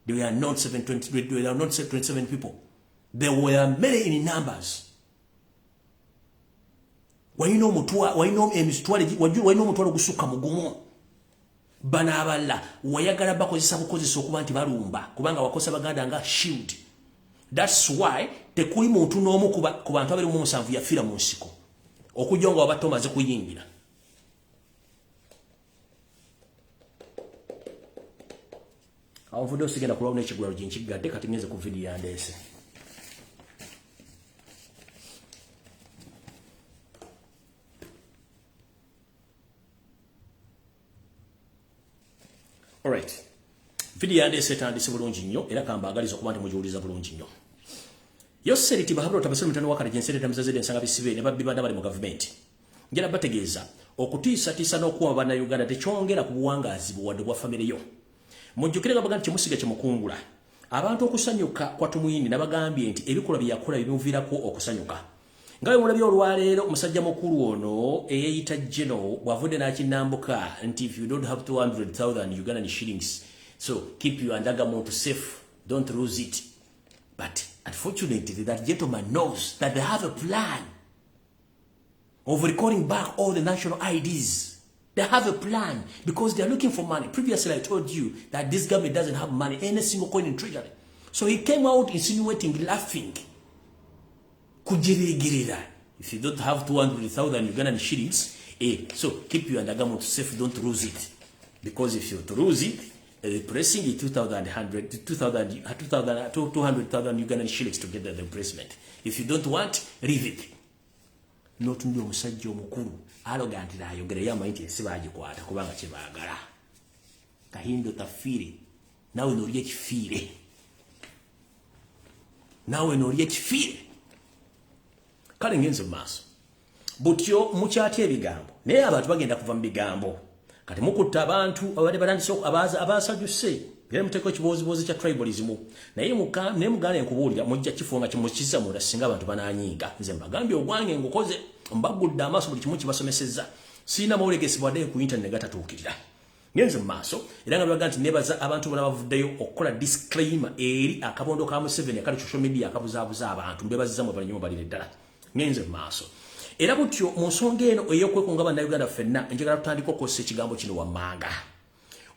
they were not 27 people. There were many in numbers. Wayino mutwa wayino emisitwale wayino mutwalo gusuka mugumu bana aballa wayagala bakozesa bukozesa okuba nti balumba kubanga wakosa baganda nga shield. That's why tekuli muntu n'omu ku bantu abali mu musanvu yafira mu nsiko okujonga wabatomaze kuyingira. Awo vudo sigenda kulwa n'ekigwalo jinchigadde kati ngeze ku video yandese. Alright. Video yandese tandise bulungi nnyo era kambagaliza okuba nti mujuliza bulungi nnyo. Yo seriti bahabro tabasema mtano wakati jensere tamzazede nsanga bisibe ne babibanda bali mu government. Njera bategeeza okutiisa tisa n'okuwa bana Uganda tekyongera ku buwangazi buwadde bwa family yo. Mujjukire gabaga nti musiga kyemukungula. Abantu okusanyuka kwa tumuyini nabagambye nti ebikola byakola bimuvirako okusanyuka. Ngawe mulabye olwaleero musajja mukulu ono eyeyita General wavudde n'akinambuka nti if you don't have 200,000 Ugandan shillings, so keep your undergarment safe, don't lose it. But unfortunately, that gentleman knows that they have a plan of recording back all the national IDs. They have a plan because they are looking for money. Previously, I told you that this government doesn't have money, any single coin in treasury. So he came out insinuating, laughing. Kujirigirira. If you don't have 200,000 Ugandan shillings, so keep your undergarment safe, don't lose it. Because if you lose it, replacing it 200,000 Ugandan shillings to get the replacement. If you don't want, leave it. Not ndio musajja omukulu arrogant la yogere yama nti sibaje kwata kubanga kibagala. Kahindo tafiri. Nawe noriye kifire. Nawe noriye kifire. Kale ngenze maso. Butyo mukyatye ebigambo. Naye abantu bagenda kuva mu bigambo. Kati mukutta abantu abadde batandise abasajjuse era muteko kibozibozi kya tribalism naye mugane enkubuulira mujja kifunga kimukiza munda singa abantu bananyiga nze mbagambye ogwange ngukoze mbagudde amaaso buli kimu kibasomesezza sina mawulegesi bwadde ku internet gatatuukirira ngenze mu maaso era nga baga nti nebaza abantu bonna bavuddeyo okukola disclaimer eri akabondo ka Museveni akali social media akabuzaabuza abantu mbebaziza mu banyuma balire ddala ngenze mu maaso. Era butyo mu nsonga eno ey'okwekunga bannayuganda ffenna njagala tutandika okukozesa ekigambo kino wammanga.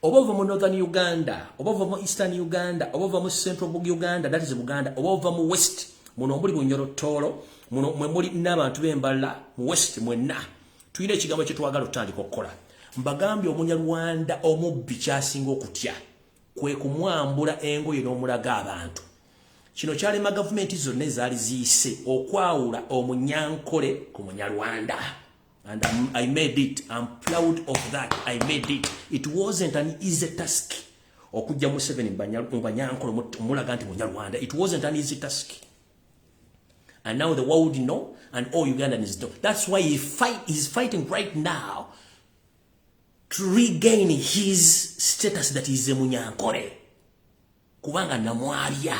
Oba ova mu Northern Uganda, oba ova mu Eastern Uganda, oba ova mu Central Uganda, that is Buganda, oba ova mu West, muno muli Bunyorotoolo, muno mwe muli n'abantu b'embala mu West mwenna. Tuyina ekigambo kye twagala tutandika okukola. Mbagambye Omunyarwanda omubbi kyasinga okutya kwe kumwambula engoye n'omulaga abantu. Kino kyalema government zonna ezaali ziyise okwawula Omunyankole ku Munyarwanda. And I made it. I'm proud of that. I made it. It wasn't an easy task. Okujja Museveni mu Banyankole mulaga nti Munyarwanda. It wasn't an easy task. And now the world know and all Ugandans know. That's why he's fighting right now to regain his status that is a Munyankole. Kubanga namwalya.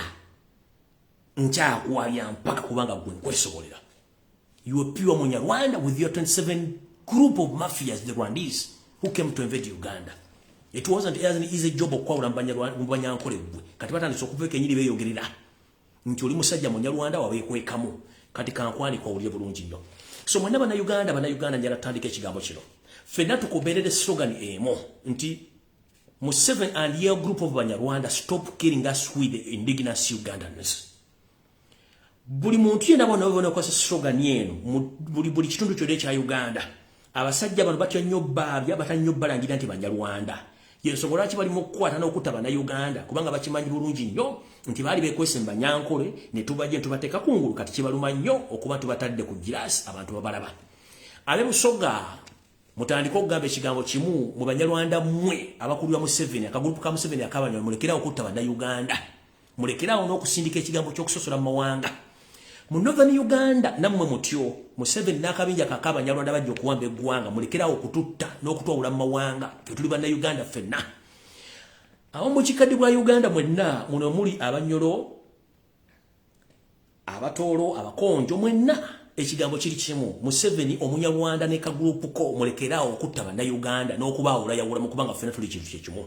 Nchakwalya mpaka kubanga gwe nkwesobolera. You are pure Munyarwanda with your 27 group of mafias, the Rwandese, who came to invade Uganda. It wasn't an easy job okwawula Banyankole gwe. Kati batandise okuveka enyiri beeyogerera. Nti oli musajja Munyarwanda wabeekwekamu. Kati kankwani kwa ulye bulungi nnyo. So mwenna Bannayuganda njala tutandika ekigambo kino. Ffenna tukubeerera slogan emo nti Museveni and your group of Banyarwanda stop killing us with the indigenous Ugandans. Buli muntu yena bona kwa slogan yenu buli kitundu kyode kya Uganda abasajja bano batya nnyo babya batannyo balangira nti Banyarwanda yesobola ki bali mu kukwata n'okutta Bannayuganda kubanga bakimanyi bulungi nnyo nti baali bekwese Banyankole ne tubaje tubateeka kungulu kati kibaluma nnyo okuba tubatadde ku girasi abantu babalaba abe Busoga mutandika okugamba ekigambo kimu mu Banyarwanda mmwe abakulu ba Museveni akagulupu ka Museveni akabanya mulekera okutta Bannayuganda mulekera n'okusindika ekigambo ky'okusosola mu mawanga. Mu Northern Uganda namwe mutyo Museveni n'akabinja kak'Abanyarwanda bajja okuwamba eggwanga mulekerawo okututta n'okutwawula mu mawanga tuli Bannayuganda ffenna. Awo mu kikadde bwa Uganda mwenna muno muli Abanyoro, Abatoolo, Abakonjo mwenna ekigambo kiri kimu Museveni Omunyarwanda ne ka group ko mulekeraawo okutta bannayuganda n'okubaawula yawula mu kubanga ffena tuli kintu kyekimu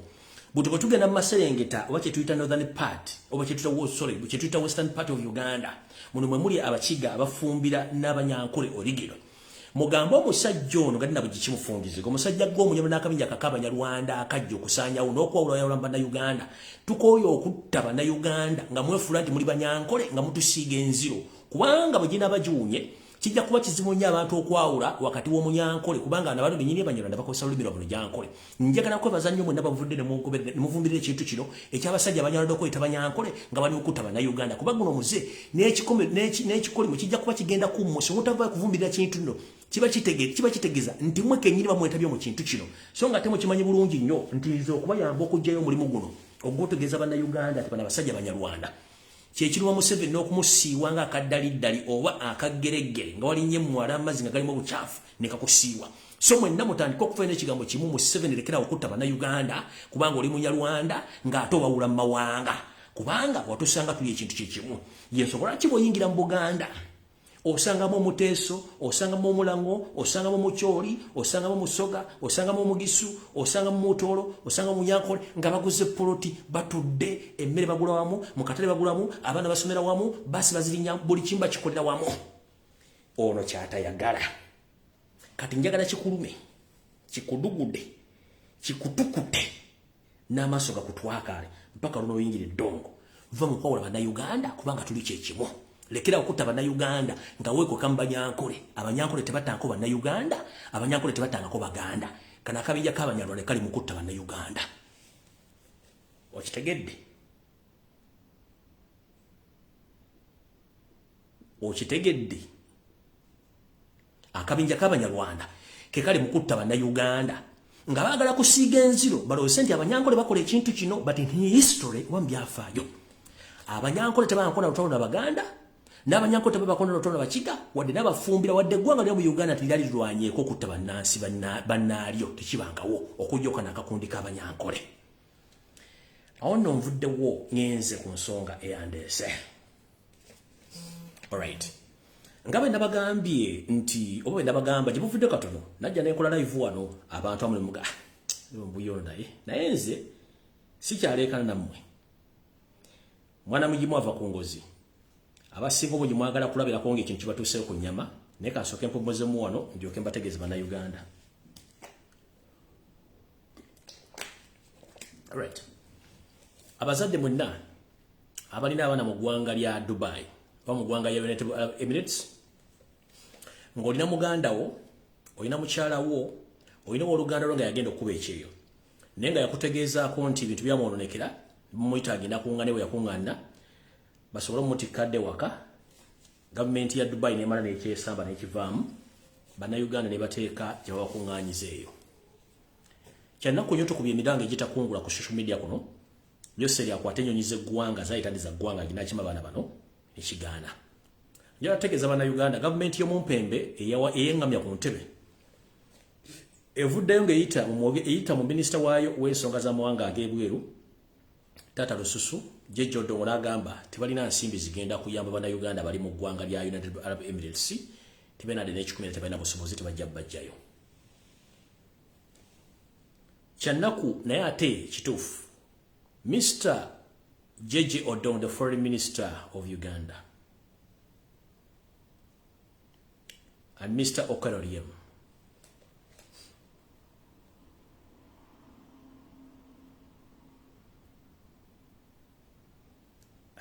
buti bwe tugenda mu Maserengeta oba kye tuyita northern part oba kye tuyita western part of Uganda muno mwe muli abakiga abafumbira n'abanyankole origino mugambo omusajja ono gadi nabo gikimufungiziga omusajja gw'omunyama n'akabinja kak'Abanyarwanda akajja okusaanyawo n'okuwawula yawula bannayuganda tukooyo okutta bannayuganda nga mwefuula nti muli banyankole nga mutusiiga enziro kubanga bwe ginaaba giwunye kijja kuba kizibu nnyo abantu okwawula wakati w'omunyankole kubanga nabano bennyini Abanyarwanda bakozesa olulimi lwabwe olunyankole njagala kwebaza nnyo mwenna bavudde ne muvumbirira ekintu kino eky'abasajja Abanyarwanda okweyita banyankole nga bali okutta bannayuganda kuba guno muze n'ekikolimu kijja kuba kigenda kummwe so mutava kuvumbirira kintu nno kiba kitegeeza nti mwe kennyini bamwetabye mu kintu kino so nga temukimanyi bulungi nnyo nti nze okubayamba okuggyayo omulimu guno ogw'otegeeza bannayuganda ti bano abasajja Abanyarwanda kyekiruma Museveni n'okumusiiwa nga akaddaliddali oba akaggereggere nga walinnye muwala amazzi nga galimu obukyafu ne kakusiiwa so mwenna mutandika okufuna ekigambo kimu Museveni lekerawo okutta bannayuganda kubanga oli Munyarwanda ng'ate obawula mu mawanga kubanga watusanga tuli ekintu kyekimu yensobola ki bw'oyingira mu Buganda osangamu Omuteeso osangamu Omulango osangamu Mukyoli osangamu Musoga osangamu Mugisu osangamu Mutoro osangamu Munyankole nga baguze poloti batudde emmere bagula wamu mu katale bagulamu abaana basomera wamu basi bazirinya buli kimba kikolera wamu ono kyatayagala kati njagala kikulume kikudugude kikutukute n'amaaso gakutwakale mpaka luno oyingira eddongo va mu kwawula bannayuganda kubanga tuli kyekimu lekera okutta bannayuganda nga weeko kambanyankole abanyankole tebatangako bannayuganda abanyankole tebatangako baganda kana akabinja k'Abanyarwanda kali mu kutta bannayuganda okitegedde akabinja k'Abanyarwanda ke kali mu kutta bannayuganda nga baagala kusiiga enziro balowese nti abanyankole bakola ekintu kino but in history oba mbyafaayo abanyankole tebanakona lutalo n'Abaganda n'abanyankole tebabakona lutalo n'Abakiga wadde n'abafumbira wadde eggwanga lya mu Uganda teryali lirwanyeeko okutta bannansi bannaalyo tekibangawo okujjoka n'akakundi k'Abanyankole awo nno nvuddewo ngenze ku nsonga eyandeese alright nga bwe nabagambye nti oba bwe nabagamba gye buvudde katono najja nekola live wano abantu amule muga mbuyono naye nze sikyaleekana nammwe mwana mugimu ava ku ngozi abasinga obungi mwagala kulabirako ng'ekintu kibatuuseeko ku nnyama naye kansooke mpomozemu wano ndyoke mbategeeze bannayuganda right abazadde mwenna abalina abaana mu ggwanga lya Dubai oba mu ggwanga lya United Arab Emirates ng'olina mugandawo olina mukyalawo olina oluganda lwo nga yagenda okukuba ekyeyo naye nga yakutegeezaako nti ebintu byamwononekera mumuyita agenda kuŋŋaana we yakuŋŋaana basobole omutikadde waka gavumenti ya Dubai neemala n'ekyesamba n'ekivaamu bannayuganda ne bateeka gye babakuŋŋaanyiza eyo kyannaku nnyo tukubye emiranga egitakungula ku social media kuno byose lyakwata ennyonyi z'eggwanga zayita ndi za ggwanga ginakima baana bano ekigaana njala tutegeeza bannayuganda gavumenti y'omumpembe eyeŋŋamya ku ntebe evuddeyo ng'eyita mu minisita waayo w'ensonga z'amawanga ag'ebweru Tata Lususu Jejjodo olagamba tebalina nsimbi zigenda kuyamba bannayuganda bali mu ggwanga lya United Arab Emirates tibenade n'ekikumi tebalina busobozi tebajja bajjayo kyannaku naye ate kituufu Mr. Jeje Odong, the Foreign Minister of Uganda, and Mr. Etaka Lya.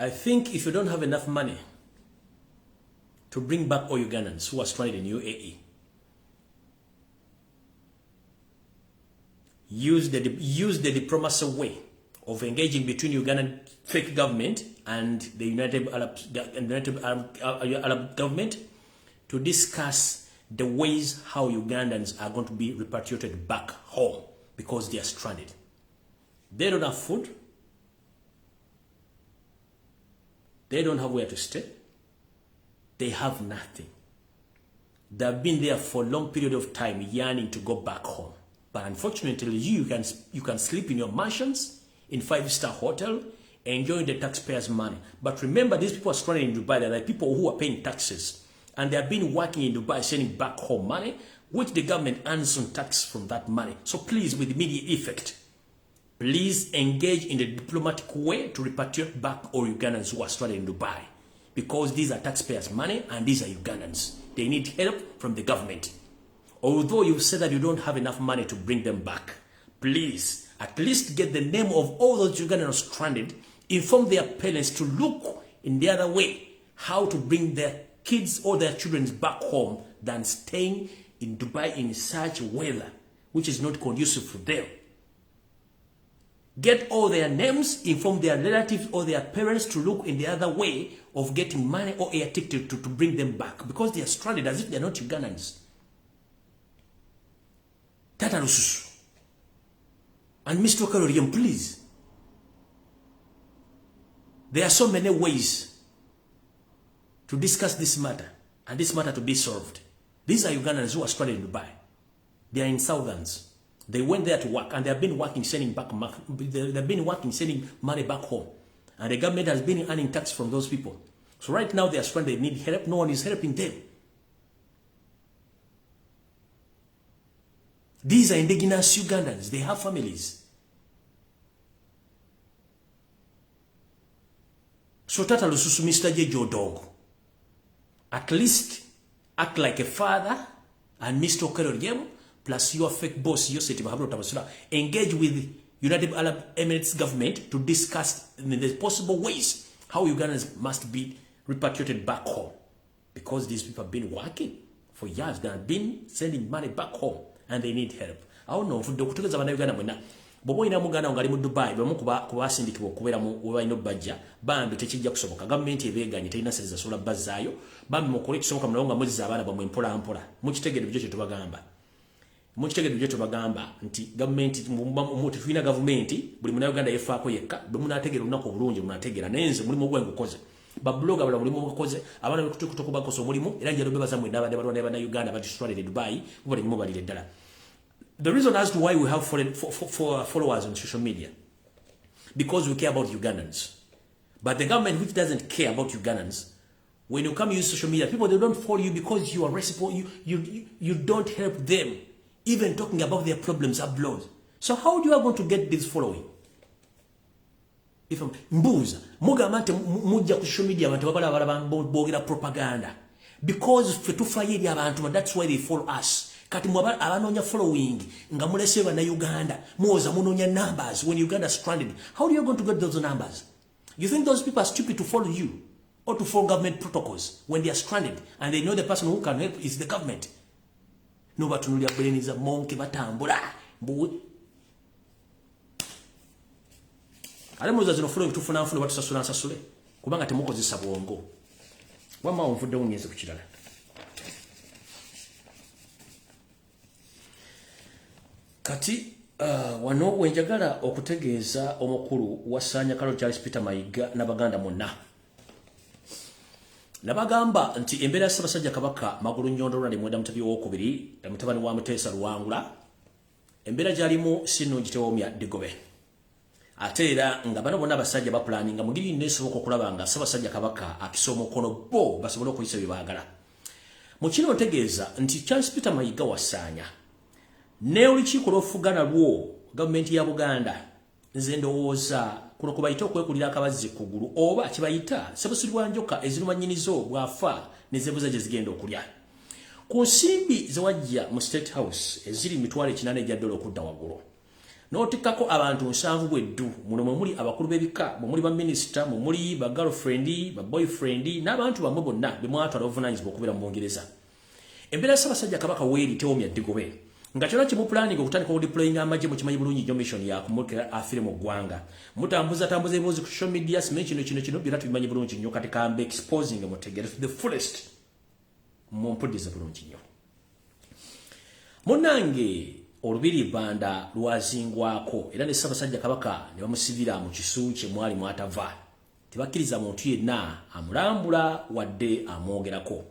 I think if you don't have enough money to bring back all Ugandans who are stranded in UAE, use the diplomacy way of engaging between Ugandan fake government and the United Arab government to discuss the ways how Ugandans are going to be repatriated back home because they are stranded. They don't have food. They don't have where to stay. They have nothing. They have been there for a long period of time yearning to go back home. But unfortunately, you can sleep in your mansions, in 5-star hotel, enjoying the taxpayers' money. But remember, these people are stranded in Dubai. They're like people who are paying taxes. and they have been working in Dubai sending back home money, which the government earns some tax from that money. So please, with immediate effect, please engage in the diplomatic way to repatriate back all Ugandans who are stranded in Dubai. Because these are taxpayers' money and these are Ugandans. They need help from the government. Although you say that you don't have enough money to bring them back, please at least get the name of all those Ugandans stranded, inform their parents to look in the other way how to bring their kids or their children back home than staying in Dubai in such weather, which is not conducive for them. Get all their names, inform their relatives or their parents to look in the other way of getting money or air ticket to bring them back, because they are stranded as if they are not Ugandans. Tata Lususu. And Mr. Okwediza, please. There are so many ways to discuss this matter and this matter to be solved. These are Ugandans who are stranded in Dubai. They are in Southerns. They went there to work and they have been working, sending money back home. And the government has been earning tax from those people. So right now they are stranded, they need help. No one is helping them. These are indigenous Ugandans. They have families. So Tata Lususu, Mr. Jejo Dog, at least act like a father, and Mr. Okwediza, plus your fake boss, engage with United Arab Emirates government to discuss the possible ways how Ugandans must be repatriated back home. Because these people have been working for years, they have been sending money back home and they need help. I don't know, for the Okwediza Uganda mwena, bobo ina muganda ngali mu Dubai, bamu kubasindikibwa okubeera mu waino bajja, bambi tekijja kusoboka. Government ebeganye terina sente zasobola bazaayo, bambi mukole kisoboka mulonga muziza abaana bamwe mpola mpola. Mukitegere byo kye tubagamba. Mukitegere byo tubagamba nti government muti tuina government buli muna Uganda yefaako yekka, bwe munategera lunako bulungi munategera nenze mulimu ogwengo koze. Ba blogger bala mulimu okoze, abaana bekutukutukuba koso mulimu era njalo beba zamwe n'abande balwana na Uganda bati stranded in Dubai, bali mu balire ddala. The reason as to why we have followers on social media, because we care about Ugandans. But the government which doesn't care about Ugandans, when you come use social media, people, they don't follow you because you are reciprocal, you don't help them, even talking about their problems abroad. So how do you want to get this following? If mbuza, mugamante mujja ku social media abantu babala bogera propaganda. Because fetufaye abantu, that's why they follow us. Kati mwaba abanonya following nga muleseba na Uganda muoza munonya numbers when Uganda is stranded. How are you going to get those numbers? You think those people are stupid to follow you or to follow government protocols when they are stranded and they know the person who can help is the government? No batunulia beleniza monke batambula mbuwe. Ale muoza zino following tufuna mfuna batu sasula nsasule kubanga temukozesa bwongo. Wama onvudde unyeze kukirala. Kati wano wenjagala okutegeeza omukulu wasanya Kalo Charles Peter Mayiga n'abaganda monna. Nabagamba nti embeera ya Ssaabasajja Kabaka Magulu Nyondo Lwanda mwenda mutabi w'okubiri mutabani wa Muteesa Luwangula embeera gyalimu sinungi tewoomya Digobe. Ate era nga bano bonna abasajja bapulaninga mu ngeri neesoboka okulaba nga Ssaabasajja Kabaka akisa omukono bo basobole okuyisa bye baagala. Mu kino ntegeeza nti Charles Peter Mayiga wasanya ne olukiiko lw'ofugana lwo gavumenti ya Buganda nze ndowooza kuno kubayita okwekulira akabazzi kugulu oba kibayita sebusirwa njoka ezirumanyinizo bwafa nezebuza gye zigenda okulya. Ku nsimbi zewajja mu State House eziri $800 ejja okudda waggulu n'otikkako abantu 7 bweddu muno mwe muli abakulu b'ebika mwe muli ba minisita mwe muli ba girlfriend ba boyfriend n'abantu bamwe bonna be mwatwala obuvunaanyizibwa okubeera mu Bungereza. Embeera ya Ssaabasajja Kabaka weeri tewoomya Digobe nga kyona kimu planning okutandika okudeploying amagye mu kimanyi bulungi nnyo mission ya kumulekera afire mu ggwanga. Mutambuza eboozi ku social media simanyi kino byonna tubimanyi bulungi nnyo kati kambe exposing mutegere to the fullest mumpuliriza bulungi nnyo. Munnange olubiri Banda lwazingwako era ne Ssaabasajja Kabaka ne bamusibira mu kisu kye mwali mwatava. Tebakkiriza muntu yenna amulambula wadde amwogerako.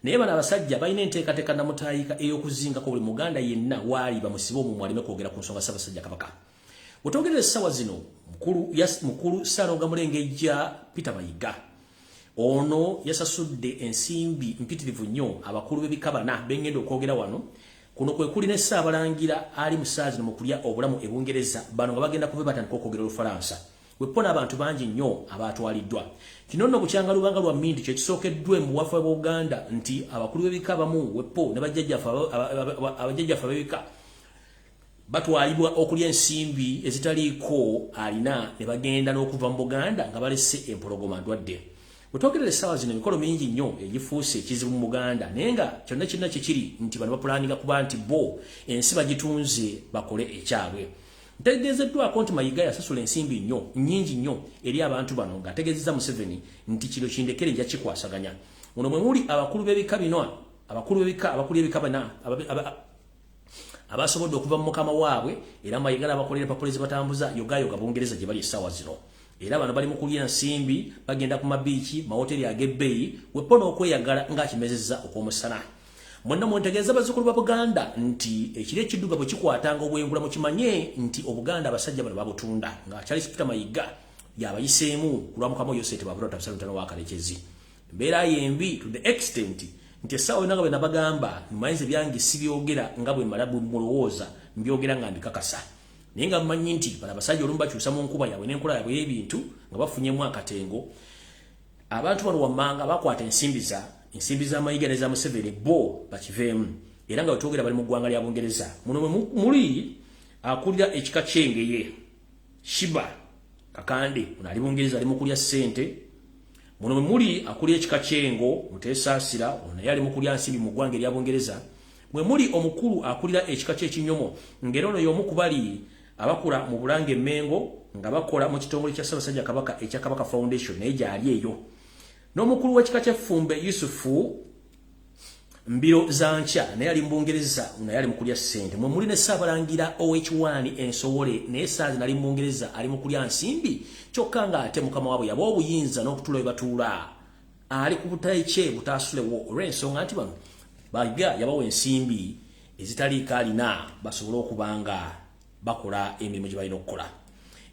Naye bano abasajja balina enteekateeka namutaayika ey'okuzingako buli Muganda yenna waali bamusibe omumwe aleme kwogera ku nsonga Ssaabasajja Kabaka. Wetwogerera essaawa zino mukulu Ssaalonga Mulengejja Peter Mayiga ono yasasudde ensimbi mpitirivu nnyo abakulu b'ebika bana bengenda okwogera wano kuno kwe kuli ne Ssaabalangira ali musaazi mu kulya obulamu e Bungereza bano nga bagenda kuba batandika okwogera Olufalansa wepona abantu bangi nnyo abatwaliddwa kino nno bukyanga lubanga lwa Mindi kye kisookeddwe mu bwafa bwa Uganda nti abakulu b'ebika bamu wepo ne bajjajjaffe b'ebika batwalibwa okulya ensimbi ezitaliiko alina ne bagenda n'okuva mu Buganda nga balese empologoma ndwadde Wetwogerera essaawa zino emikolo mingi nnyo egifuuse ekizibu mu Buganda naye nga kyonna kirina kikiri nti bano bapulaninga kuba nti bo ensi bagitunze bakole ekyabwe ntegeezeddwako nti Mayiga yasasula ensimbi nnyingi nnyo eri abantu bano ng'ategeezezza Museveni nti kino kindekere nja kikwasaganya muno mwe muli abakulu b'ebika bino abakulu b'ebika bana abasobodde okuva mu mukama waabwe era Mayiga n'abakolera papulezi batambuza yogayoga Bungereza gye bali essaawa zino era bano bali mu kulya nsimbi bagenda ku mabiiki mahoteri ag'ebbeeyi wepo n'okweyagala ng'akimezezza okw'omusana mwenna mwentegeeza bazzukulu ba Buganda nti ekiro ekidduga bwe kikwatanga obwengula mukimanye nti Obuganda abasajja bano babutunda nga Charles Peter Mayiga yabayiseemu ku lwa mukama Yosete Babulota Mutano wa Kalekezi embeera yembi to the extent nti essaawa yonna nga bwe nabagamba mumanyize byange sibyogera nga bwe mmala mulowooza mbyogera nga mbikakasa naye nga mmanyi nti bano abasajja olumu bakyusa mu nkuba yaabwe n'enkola yaabwe y'ebintu nga bafunyemu akatengo abantu bano wammanga bakwata ensimbi za Mayiga ne za Museveni bo bakiveemu era nga wetwogera bali mu ggwanga lya Bungereza muno muli akulira ekika kyengeye Shiba Kakande ono ali Bungereza ali mu kulya ssente muno muli akulira ekika kyengo Muteesaasira ono naye ali mu kulya nsimbi mu ggwanga lya Bungereza mwe muli omukulu akulira ekika ky'ekinyomo ngero ono y'omu ku bali abakula mu Bulange Mengo nga bakola mu kitongole kya Ssaabasajja Kabaka ekya Kabaka Foundation naye gyali eyo n'omukulu w'ekika ky'Effumbe Yusufu Mbiro Zancha naye ali mu Bungereza naye ali mu kulya ssente mwe muli ne Ssaabalangira OH1 Ensowole naye saazi nali mu Bungereza ali mu kulya nsimbi kyokka nga ate mukama waabwe yaba obuyinza n'okutuula we batuula ali ku butayi kye butaasulewo olw'ensonga nti bano Mayiga yabawa ensimbi ezitaliiko alina basobole okubanga bakola emirimu gye balina okukola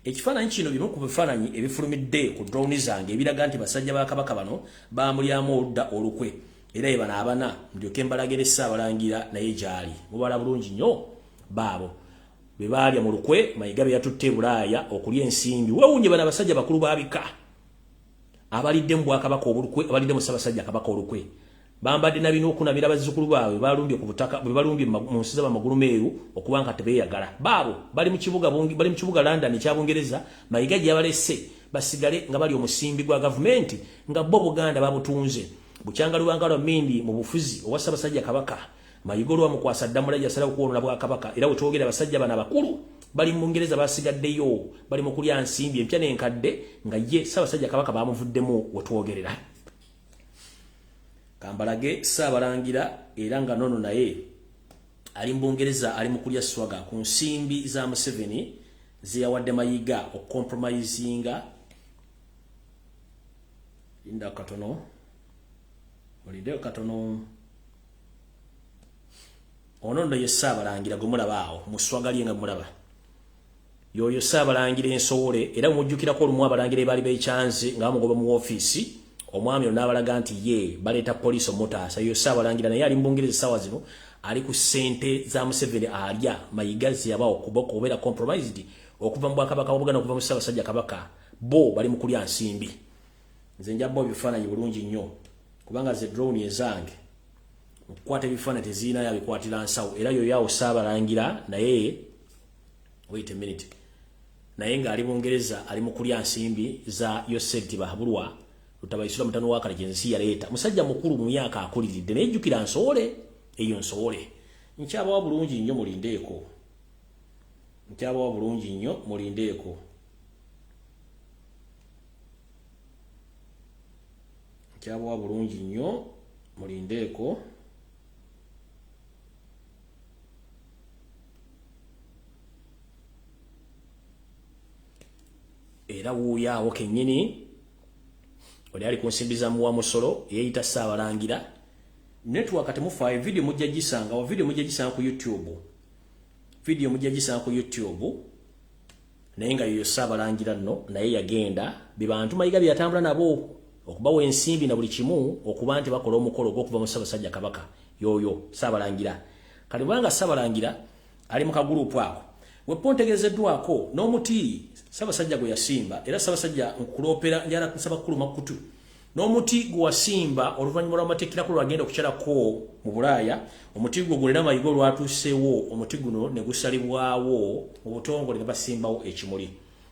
ekifaananyi kino bimu ku bifaananyi ebifulumidde ku drone zange ebiraga nti basajja ba Kabaka bano bamulyamu oludda olukwe era ye bano abana ndyoke mbalagire Ssaabalangira naye gyali mubala bulungi nnyo baabo be baalya mu lukwe Mayiga be yatutte Bulaaya okulya ensimbi wewunye bano abasajja bakulu babika abalidde mu Bwakabaka obulukwe abalidde mu Ssaabasajja Kabaka olukwe bambadde na bino okunabira bazzukulu baabwe balumbye ku butaka bwe balumbye mu nsi z'amagulu meeru okuba nga tebeeyagala baabo bali mu kibuga London ekya Bungereza Mayiga gye yabalese basigale nga bali omusimbi gwa gavumenti nga bo Buganda babutunze bukyanga lubanga lwa Mindi mu bufuzi owa Ssaabasajja Kabaka Mayiga olwamukwasa Ddamula yasalawo okuwonona bwa Kabaka era wetwogera abasajja bano abakulu bali mu Bungereza basigaddeyo bali mu kulya nsimbi empya n'enkadde nga ye Ssaabasajja Kabaka bamuvuddemu wetwogerera Kambalage Ssaabalangira era nga nono naye ali mu Bungereza ali mu kulya swaga ku nsimbi za Museveni ze yawadde Mayiga ocompromisinga inda katono olideo katono ono ndo ye Ssaabalangira gumulabaawo mu swaga lye nga mulaba yoyo Ssaabalangira Ensowole era mujjukirako olumu abalangira bali beekyanze nga bamugoba mu ofiisi omwami n'abalaga nti ye baleeta poliisi omutaasa yo Ssaabalangira naye ali mu Bungereza essaawa zino ali ku ssente za Museveni alya Mayiga ze yabawo okubeera compromised okuva mu Bwakabaka Buganda okuva mu Ssaabasajja Kabaka bo bali mu kulya nsimbi nze njabba ebifaananyi bulungi nnyo kubanga ze drone ezange okukwata ebifaananyi teziina yabikwatira nsawo era yo yawo Ssaabalangira naye wait a minute naye ng'ali Bungereza ali mu kulya nsimbi za Yoseti Bahabulwa Utabayisula mutano wa Kalekezi yaleeta musajja mukulu mu myaka akuliridde naye jjukira Nsowole eyo Nsowole nkyabawa bulungi nnyo mulindeeko nkyabawa bulungi nnyo mulindeeko nkyabawa bulungi nnyo mulindeeko era wuuyaawo kennyini oli ali ku nsimbi za muwa musolo yeeyita Ssaabalangira network temufa video mujja gisanga wa video mujja gisanga ku YouTube naye nga yo Ssaabalangira nno naye yagenda bibantu Mayiga byatambula nabo okubawa ensimbi na buli kimu okuba nti bakola omukolo ogw'okuva mu Ssaabasajja Kabaka yoyo Ssaabalangira. Kati bwanga Ssaabalangira ali mu kagurupu ako wepontegezeddwako n'omuti Ssaabasajja gwe yasimba era Ssaabasajja nkuloopera njala kusaba kuluma kutu n'omuti gwe wasimba oluvannyuma lw'amateekera ko lwagenda okukyalako mu Bulaaya omuti gwo gulina mayiga olwatuuseewo omuti guno ne gusalibwawo mu butongole ne basimbawo ekimuli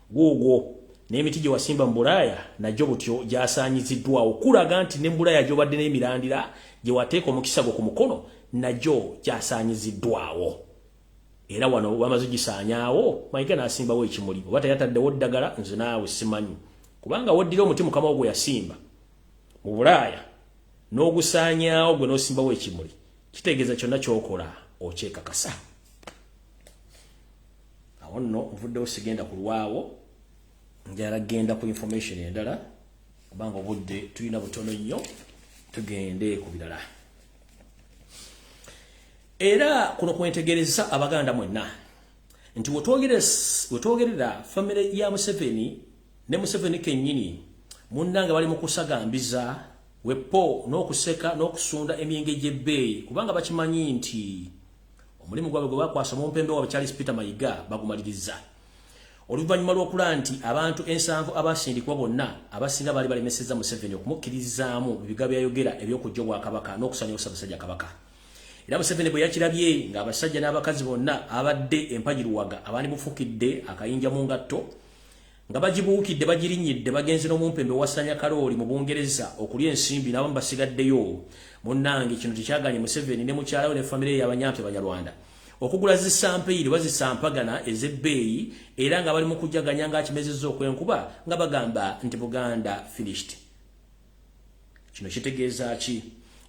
gwogwo n'emiti gye wasimba mu Bulaaya najjo butyo gyasaanyiziddwawo kulaga nti ne mu Bulaaya gy'obadde n'emirandira gye wateeka omukisa gwo ku mukono najjo gyasaanyiziddwawo era wano bamaze gisaanyaawo mayiga n'asimbawo ekimuli oba tayataddewo ddagala nze naawe simanyi kubanga woddira omuti mukama wo gwe yasimba mu Bulaaya n'ogusaanyaawo gwe n'osimbawo ekimuli kitegeeza kyonna ky'okola okyekakasa. Awo nno nvuddewo sigenda kulwawo njala genda ku information endala kubanga obudde tulina butono nnyo tugende ku birala. Era kuno kwentegereza Abaganda mwenna nti wetwogerera family ya Museveni ne Museveni kennyini munnanga bali mu kusagambiza wepo n'okuseka n'okusunda emyenge gy'ebbeeyi kubanga bakimanyi nti omulimu gwabwe gwe bakwasa mu mpembe wa Charles Peter Mayiga bagumaliriza oluvannyuma lw'okulaba nti abantu ensanvu abasindikwa bonna abasinga bali balemesezza Museveni okumukkirizaamu mu biga byayogera eby'okujja obwa Kabaka n'okusanyawo Ssaabasajja Kabaka. Era Museveni bwe yakirabye ng'abasajja n'abakazi bonna abadde empajiruwaga abandi bufukidde akayinja mu ngatto nga bagibuukidde bagirinyidde bagenze n'omumpembe wasanya kalooli mu Bungereza okulya ensimbi n'abamu basigaddeyo munnange kino tekyaganye Museveni ne mukyala we ne famire y'abanyampe Banyarwanda okugula zisampeyiri bazisampagana ez'ebbeeyi era nga bali mu kujaganya ng'akimezezza okwenkuba nga bagamba nti Buganda finished. Kino kitegeeza ki?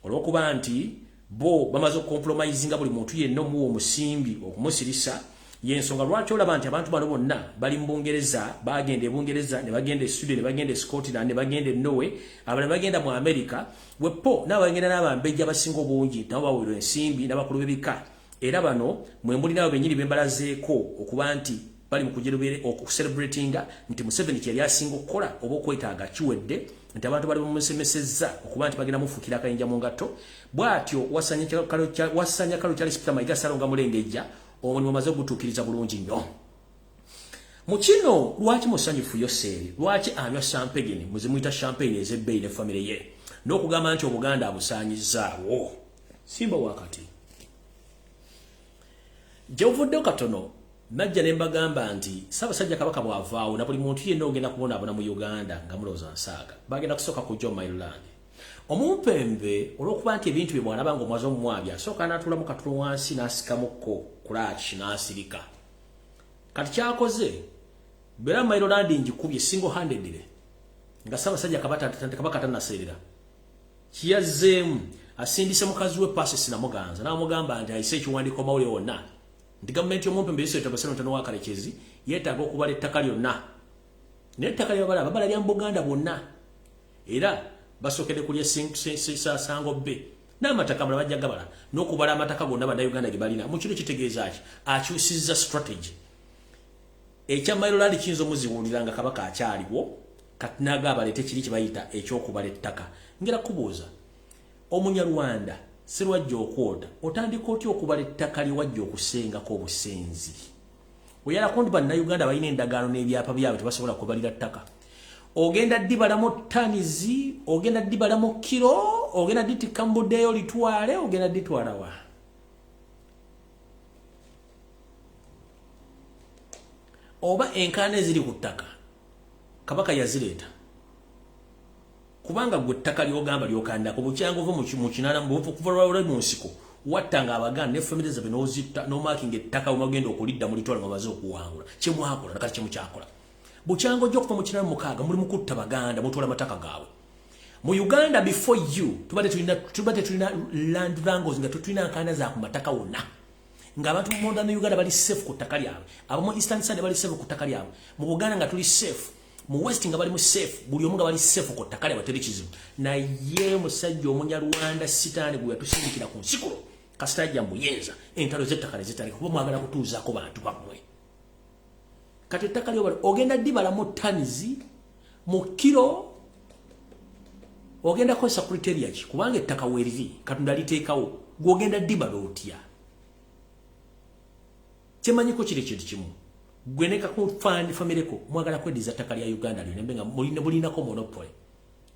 Olw'okuba nti bo bamaze okukompromisinga buli muntu yenna omuwa omusimbi okumusirisa yensonga lwaki olaba nti abantu bano bonna bali mu Bungereza bagenda e Bungereza ne bagenda e Sweden ne bagenda e Scotland ne bagenda e Norway abali bagenda mu America wepo n'abagenda n'abambejja abasinga obungi nabo baweerwa ensimbi n'abakulu b'ebika era bano mwembuli nabo bennyini bembalazeeko okuba nti bali mu kujerubere okucelebratinga nti Museveni kye yali asinga okukola oba okwetaaga kiwedde nti abantu bali bumusemesezza okuba nti bagenda mufukira akayinja mu ngatto bw'atyo wasanya kalo Charles Peter Mayiga Salonga Mulengejja omulimu amaze gutuukiriza bulungi nnyo. Mu kino lwaki musanyufu Yoseeri lwaki anywa champagne muzimuyita champagne ez'ebbeeyi ne famire ye n'okugamba nti Obuganda abusaanyizaawo simba wakati gy'ovuddeyo katono najja ne mbagamba nti Ssaabasajja Kabaka bw'avaawo na buli muntu yenna ogenda kubonaabona mu Uganda nga mulowooza nsaaga bagenda kusooka ku John Maryland omumpembe olw'okuba nti ebintu bye bw'alaba ng'omwaze omumwabya asooka n'atuulamu katulo wansi n'asikamukko kulaki n'asirika kati kyakoze bera Maryland ngikubye single handedly nga Ssaabasajja Kabaka tannaseerera kiyazzeemu asindise mukazi we Pasis namuganza n'amugamba nti ayise ekiwandiiko mawulire wonna nti gavumenti y'omumpembe Yusuf Tabasanontano wa Kalekezi yeetaaga okubala ettaka lyonna n'ettaka ly'abala babala lya Buganda bonna era basookedde kulya sango bbe n'amataka mala bajja gabala n'okubala amataka gonna bannayuganda ge balina mu kino kitegeeza ki akyusizza strategy ekya Maryland kiyinza omuzibuulira nga Kabaka akyaliwo kati n'agamba baleete kiri kye bayita ekyokubala ettaka ngera kubuuza Omunyarwanda sirwajja okwota otandika otya okubala ettaka lye wajja okusengako obusenzi oyalako nti bannayuganda balina endagaano n'ebyapa byabwe tebasobola kubalira ttaka ogenda ddibalamu tanizi ogenda ddibalamu kiro ogenda dditikka mu buddeeyo litwale ogenda dditwala wa oba enkaana eziri ku ttaka Kabaka yazireeta kubanga gwe ttaka ly'ogamba ly'okandako bukyango ova mu kinana kuva lwalwa mu nsiko wattanga Abaganda ne famire zaabwe n'ozitta n'omaakinga ettaka omagenda okulidda mu litwala bamaze okuwangula kyemwakola nakati kyemukyakola bukyango ojja okuva mu kinana mukaaga muli mu kutta Baganda mutwala amataka gaabwe mu Uganda before you tubadde tulina land wrangles nga tutulina nkanda za ku mataka wonna ng'abantu mu Modern Uganda bali safe ku ttaka lyabwe abamu Eastern Side bali safe ku ttaka lyabwe mu Buganda nga tuli safe mu West nga bali mu safe buli omu nga bali safe ku ttaka lyabwe teri kizibu naye musajja Omunyarwanda sitaani gwe yatusindikira ku nsikulo kasita mbuyenza entalo z'ettaka ne zitali kuba mwagala kutuuzaako bantu bammwe kati ettaka ly'obala ogenda ddibalamu tanizi mu kiro ogenda ko secretariat kubanga ettaka weriri Katonda liteekawo gwogenda dibala otya kyemanyiko kiri kintu kimu gweneka ku family ko mwagala Okwediza Etaka Lya Uganda linembe nga mulinako monopoly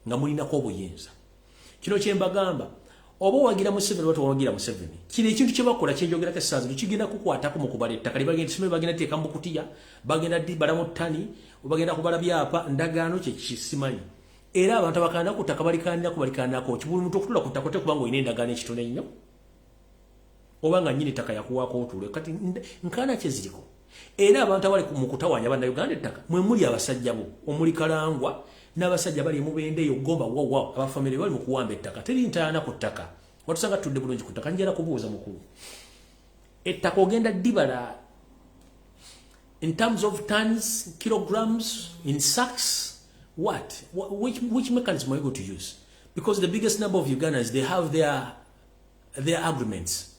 nga mulinako obuyinza kino kyembagamba obo wagira Museveni watu wagira Museveni kiri ekintu kyebakola kyenjogera ke sazi kigenda kukwatako mu kubala ettaka libagenda simwe bagenda teeka mu kutiya bagenda dibala mu ttani bagenda kubala byapa ndagaano kye kisimanyi era abantu bakanda ku ttaka balikanira ku balikanako kibuli muntu okutula ku ttaka tekubanga ine endagaano ekitone nnyo obanga nyini ttaka yakuwaako otule kati nkana kye ziriko era abantu abali mu kutawanya banda Uganda ettaka mwe muli abasajja bo omuli Kalangwa n'abasajja bali mu bende yo gomba wow abafamily bali mu kuwamba ettaka teri ntayana ku ttaka watusanga tudde bulungi ku ttaka njala kubuuza mukulu ettaka ogenda dibala in terms of tons kilograms in sacks which mechanism are you going to use because the biggest number of Ugandans they have their agreements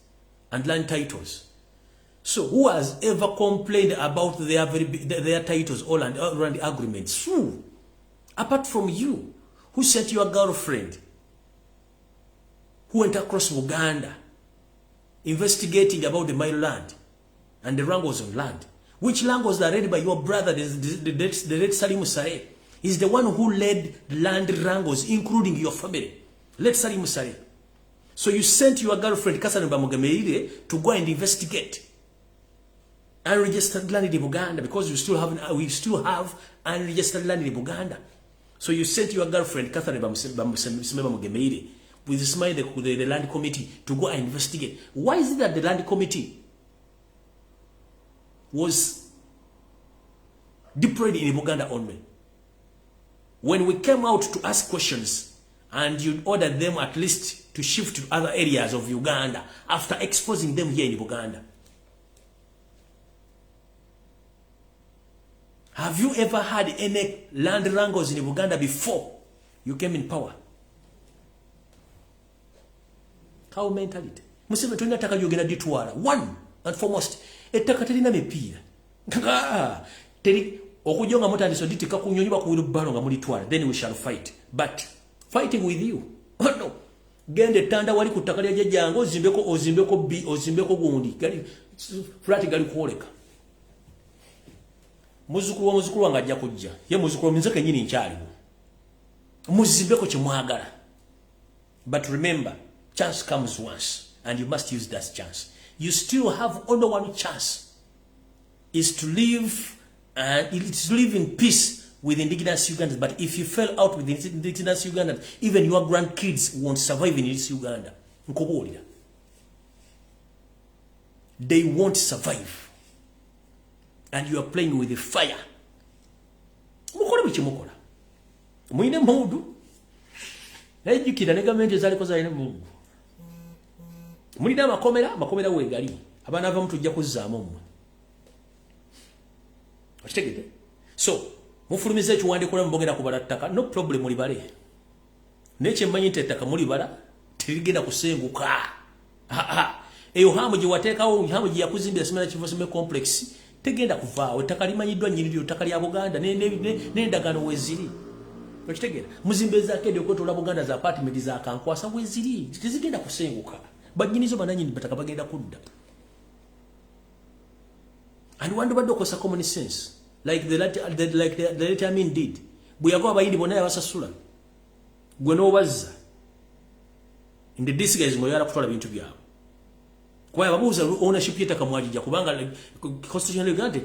and land titles. So who has ever complained about their titles or land agreements? Who? Apart from you, who sent your girlfriend, who went across Buganda, investigating about the Mile land and the wrangles on land, which land was led by your brother, the late Salim Musare, is the one who led land wrangles, including your family. Late Salim Musare. So you sent your girlfriend Kasane Bamugameire to go and investigate unregistered land in Buganda because we still have unregistered land in Buganda. So you sent your girlfriend Kasane Bamugameire with the land committee to go and investigate. Why is it that the land committee was deployed in Buganda only? When we came out to ask questions and you ordered them at least to shift to other areas of Uganda after exposing them here in Buganda. Have you ever had any land wrangles in Buganda before you came in power? How mentality? Museveni tulina ettaka lyogenda ditwala. One and foremost, ettaka terina mipiira. Teri okujonga mutandise ditika kunyonyiba ku wilbaro nga mulitwala. Then we shall fight. But fighting with you. Oh no. Gende tanda wali ku ttaka lya jjajjange ozimbeko gundi. Gali flat gali kwoleka. Muzukulu wanga ajja kujja. Ye muzukulu minzeke nyini nkyali. Muzimbeko kimwagala. But remember, chance comes once and you must use that chance. You still have only one chance. Is to live in peace with indigenous Ugandans. But if you fell out with indigenous Ugandans, even your grandkids won't survive in this Uganda. They won't survive. And you are playing with the fire. Mukola bichi mukola. Muine mudu. Na ejukira ne government ezaliko zaine mudu. Mulina makomera wegali. Abana ava mutujja kuzzaamu mmwe. Okitegedde? So, mufulumize ekiwandiiko mubogera kubala ttaka, no problem mulibale. Neche mmanyi nti ettaka mulibala, terigenda kusenguka. Eyo hamu gye wateekawo, hamu gye yakuzimbira Semena Kivosime complex, tegenda kuvaawo. Ettaka limanyiddwa nnyini Ettaka Lya Buganda n'endagaano weeziri. Okitegedde? Muzimbe ezaakedde okwetoola Buganda za apartment za Kankwasa weeziri. Tezigenda kusenguka. Bannyinizo bananyini bataka bagenda kudda. And one badde okosa common sense. Like the late Amin did. Buyago abayindi bonna yabasasula. Gwe n'obazza. In the disguise ngo yala kutwala bintu byabo. Kwa yababuuza ownership y'ettaka mwagijja kubanga constitution Uganda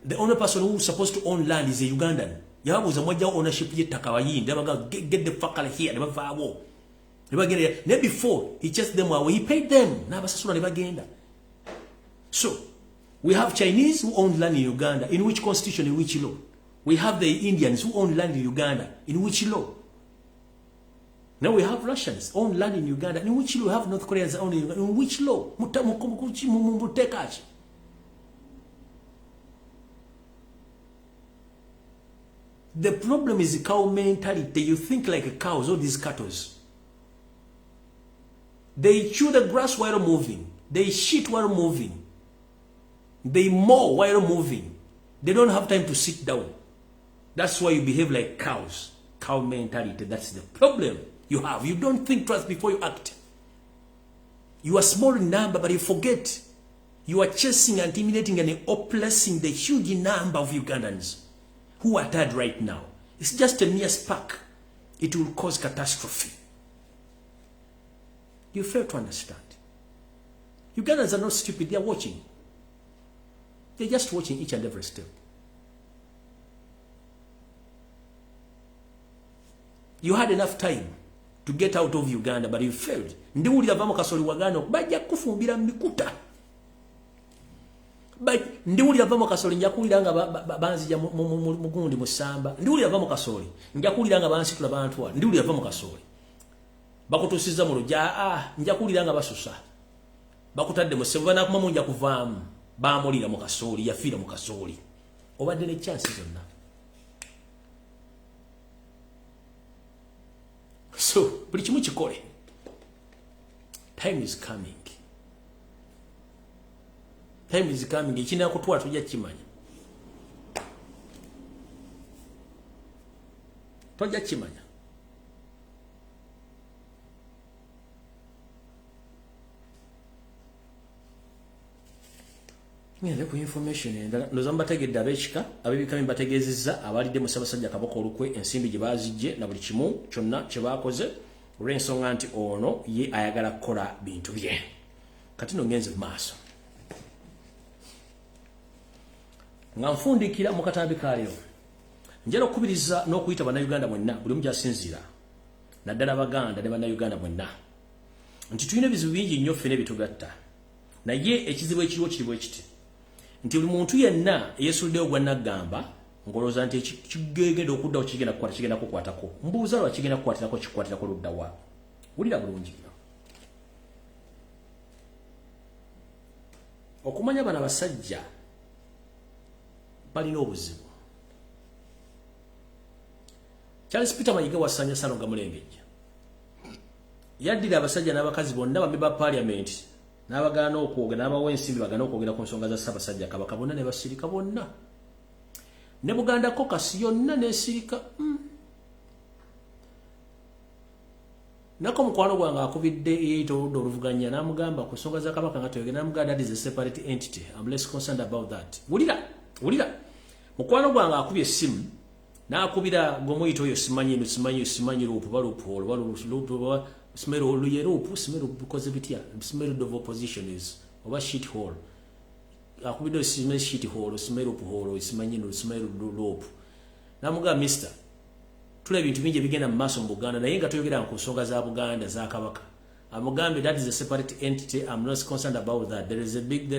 the only person who is supposed to own land is a Ugandan. Yababuuza mwajja ownership y'ettaka abayindi abaga get the fuck out of here ne bavaawo. Ne before he chased them away, he paid them. N'abasasula ne bagenda. So we have Chinese who own land in Uganda. In which constitution, in which law? We have the Indians who own land in Uganda. In which law? Now we have Russians own land in Uganda. In which law? We have North Koreans own in Uganda. In which law? The problem is the cow mentality. You think like cows, all these cattle. They chew the grass while moving. They shit while moving. They mow while moving. They don't have time to sit down. That's why you behave like cows. Cow mentality. That's the problem. You have. You don't think twice before you act. You are small in number, but you forget. You are chasing, intimidating, and oppressing the huge number of Ugandans who are tired right now. It's just a mere spark. It will cause catastrophe. You fail to understand. Ugandans are not stupid. They are watching. They're just watching each and every step. You had enough time to get out of Uganda, but you failed. Ndiwulira vamo kasoli wagano bajja kufumbira mikuta. Ndiwulira vamo kasoli njakulira nga banzija mugundi musamba. Ndiwulira vamo kasoli njakulira nga bansitula bantu. Ndiwulira vamo kasoli bakutusiza mu lujja njakulira nga basusa. Bakutadde musebo bana kuma munja kuvaamu baamulira mu kasoli yafiira mu kasoli. Obadde ne chance zonna. So, buli kimu kikole. Time is coming. Time is coming. Ekina kutwala tujja kimanya. Tujja kimanya. Ngende ku information endala nozamba tegedde abekika abebikami bategezezza abalidde mu Ssaabasajja Kabaka olukwe ensimbi gye bazijje na buli kimu kyonna kye baakoze olw'ensonga nti ono ye ayagala kukola bintu bye. Kati no ngenze mu maaso nga nfundikira mu katambi ka leero njala okukubiriza n'okuyita bannayuganda mwenna buli omu gy'asinziira naddala Baganda ne bannayuganda mwenna nti tulina ebizibu bingi nnyo ffene bitugatta naye ekizibu ekiriwo kiri bwe kiti nti buli muntu yenna yeesuddeyo gwa naggamba ngolooza nti kigenda okuddawo kigenda kukwata kigenda kukwatako mbuuza lwa kigenda kukwatirako kikwatirako luddawa. Wulira bulungi okumanya bano abasajja balina obuzibu. Charles Peter Mayiga wasanya Salonga Mulengejja yaddira abasajja n'abakazi bonna bamemba parliament n'abagaana okwogera n'abawa ensimbi bagaana okwogera ku nsonga za Ssaabasajja Kabaka bonna ne basirika bonna ne Buganda Caucus yonna n'esirika. Nako mukwano gwange akubidde eyitoludde oluvuganya n'amugamba ku nsonga za Kabaka nga toyogera n'amugamba that is a separate entity. I'm less concerned about that. Wulira mukwano gwange akubye essimu n'akubira gomuyita oyo simanyi lupu balupu smell luyerupu smell because of it here smell of opposition is over shit hole akubidde smell shit hole smell up hole simanyi no smell lupu namuga mister tula bintu bingi bigenda mu maaso mu Buganda naye nga toyogera ku nsonga za Buganda za Kabaka. Amugambe that is a separate entity. I'm not concerned about that. There is a big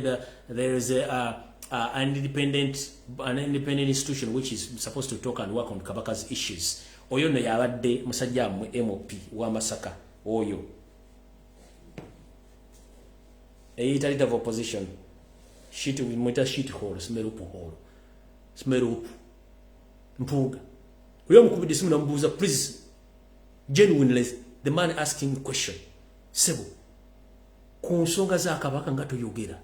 an independent institution which is supposed to talk and work on Kabaka's issues. Oyo no yabadde musajja mu MOP wa Masaka oyo eyita leader of opposition shit with muta shit hole smell up mpuga oyo mukubide simu na mbuuza please genuinely the man asking question sebo ku nsonga za Kabaka nga toyogera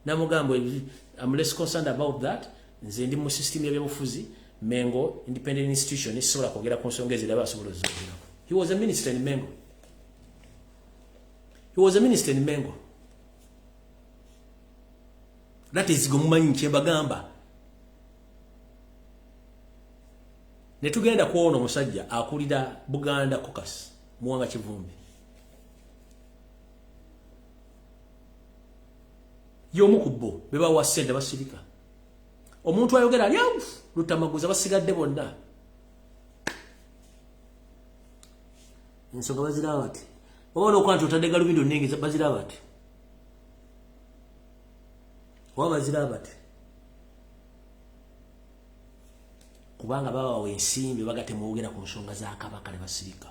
namugambo I'm less concerned about that nze ndi mu system y'ebyobufuzi Mengo independent institution isobola kwogera ku nsonga eziraba asobola zogera. He was a minister in Mengo. That is gomumanyi kyebagamba. Ne tugenda kuona omusajja akulira Buganda Caucus muwanga Kivumbi. Yomukubbo beba wasende basirika. Omuntu ayogera lyawu lutamaguza basigadde bonna. Nsonga baziraba bati. Ono okwantu otadde galubindo nnenge baziraba bati. Baziraba bati. Kubanga baba wensimbi bagate muogera ku nsonga za Kabaka ne basirika.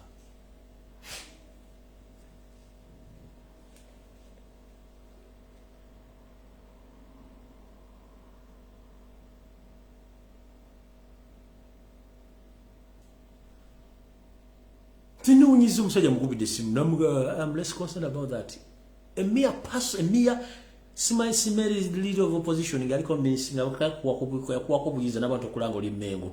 Tino unyizu musajja mukubide simu namuga I'm less concerned about that. A mere person, a mere Simeri leader of opposition ngali convincing kwa kubuyiza nabantu okulanga oli Mengo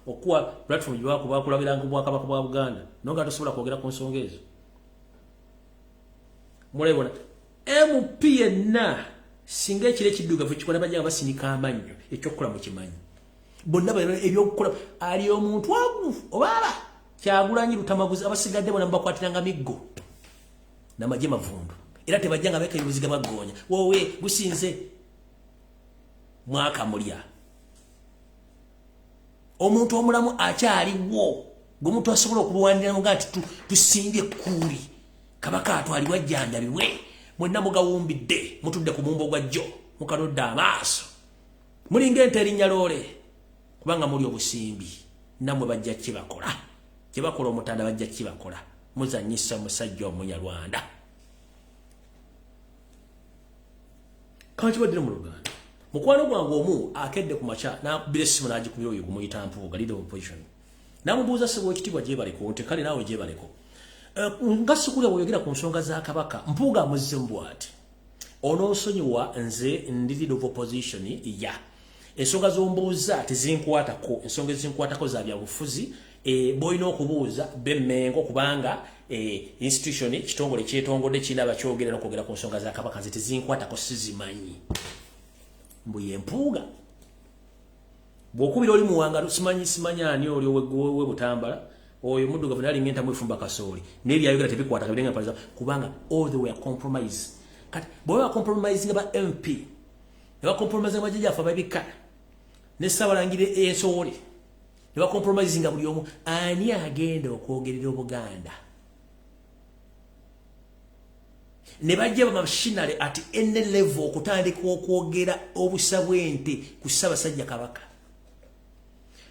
okuwa platform yako bakulabira ngo Kabaka bwa Buganda nonga tosobola kwogera ku nsonga ezo mulebona MP na singa ekire kiduga vikikona bajja basinika amanyo ekyokola mu kimanyi bonna bano ebyokukola ali omuntu wagu obaba kyagulanyi lutamaguzi abasigadde bona mbakwatiranga miggo namaje mavundu era tebajjanga beka yuziga bagonya wowe gusinze mwaka mulya omuntu omulamu akyali wo gomuntu asobola okulwanira ngati tusimbye kuli Kabaka atwali wajjanja biwe mwenna mugawumbidde mutudde ku mumbo gwa jjo mukalodda amaaso mulinga enterinya lole kubanga muli obusimbi namwe bajja kibakola omutanda bajja kibakola muzanyisa musajja omunyarwanda kanchi badire mu Luganda mukwano gwange omu akedde ku macha na bilesimu naji kubyo oyo kumuyita mpuga leader of opposition namubuuza sebo ekitibwa je baleko nte kale nawe je baleko ngasikule boyogera ku nsonga za Kabaka mpuga muzimbu ati onosonyiwa nze ndi leader of opposition ya ensonga zombuuza tezinkwatako ensonga ezinkwatako za bya bufuzi boyina okubuuza bemmengo kubanga institution kitongole kyetongodde kinaba kyogerera okugera ku nsonga za Kabaka nze tezinkwatako sizimanyi mbuye mpuga bwokubira oli muwanga simanyi ani oli we Butambala oyo muddu gavana ali ngenta mwifumba kasooli nebi ayogera tebikwata kabirenga paliza kubanga all the way compromise kati boyo compromising aba MP ne compromise amajja afa babika ne sabalangire ensowole ne compromising buli omu ani agenda okwogerera Buganda ne bajja machinery at any level okutandika okwogera obusabwente ku Ssaabasajja Kabaka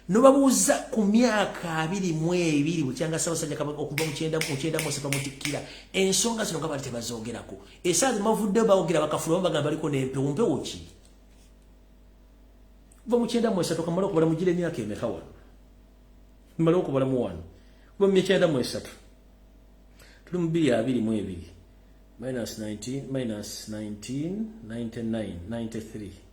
nobabuuza ku myaka 22 bukyanga Ssaabasajja Kabaka okuva mu 9 mwezi pamutikira ensonga zino ngabali tebazoogerako esaazi mavudde baogera bakafuluma bagamba baliko n'empewo ki kuva mu 9 mwezi tokamala okubala mugire emyaka emeka wano mmala okubala mu wano kuva mu 9 mwezi tuli mu 2022 minus 19 minus 19 99 93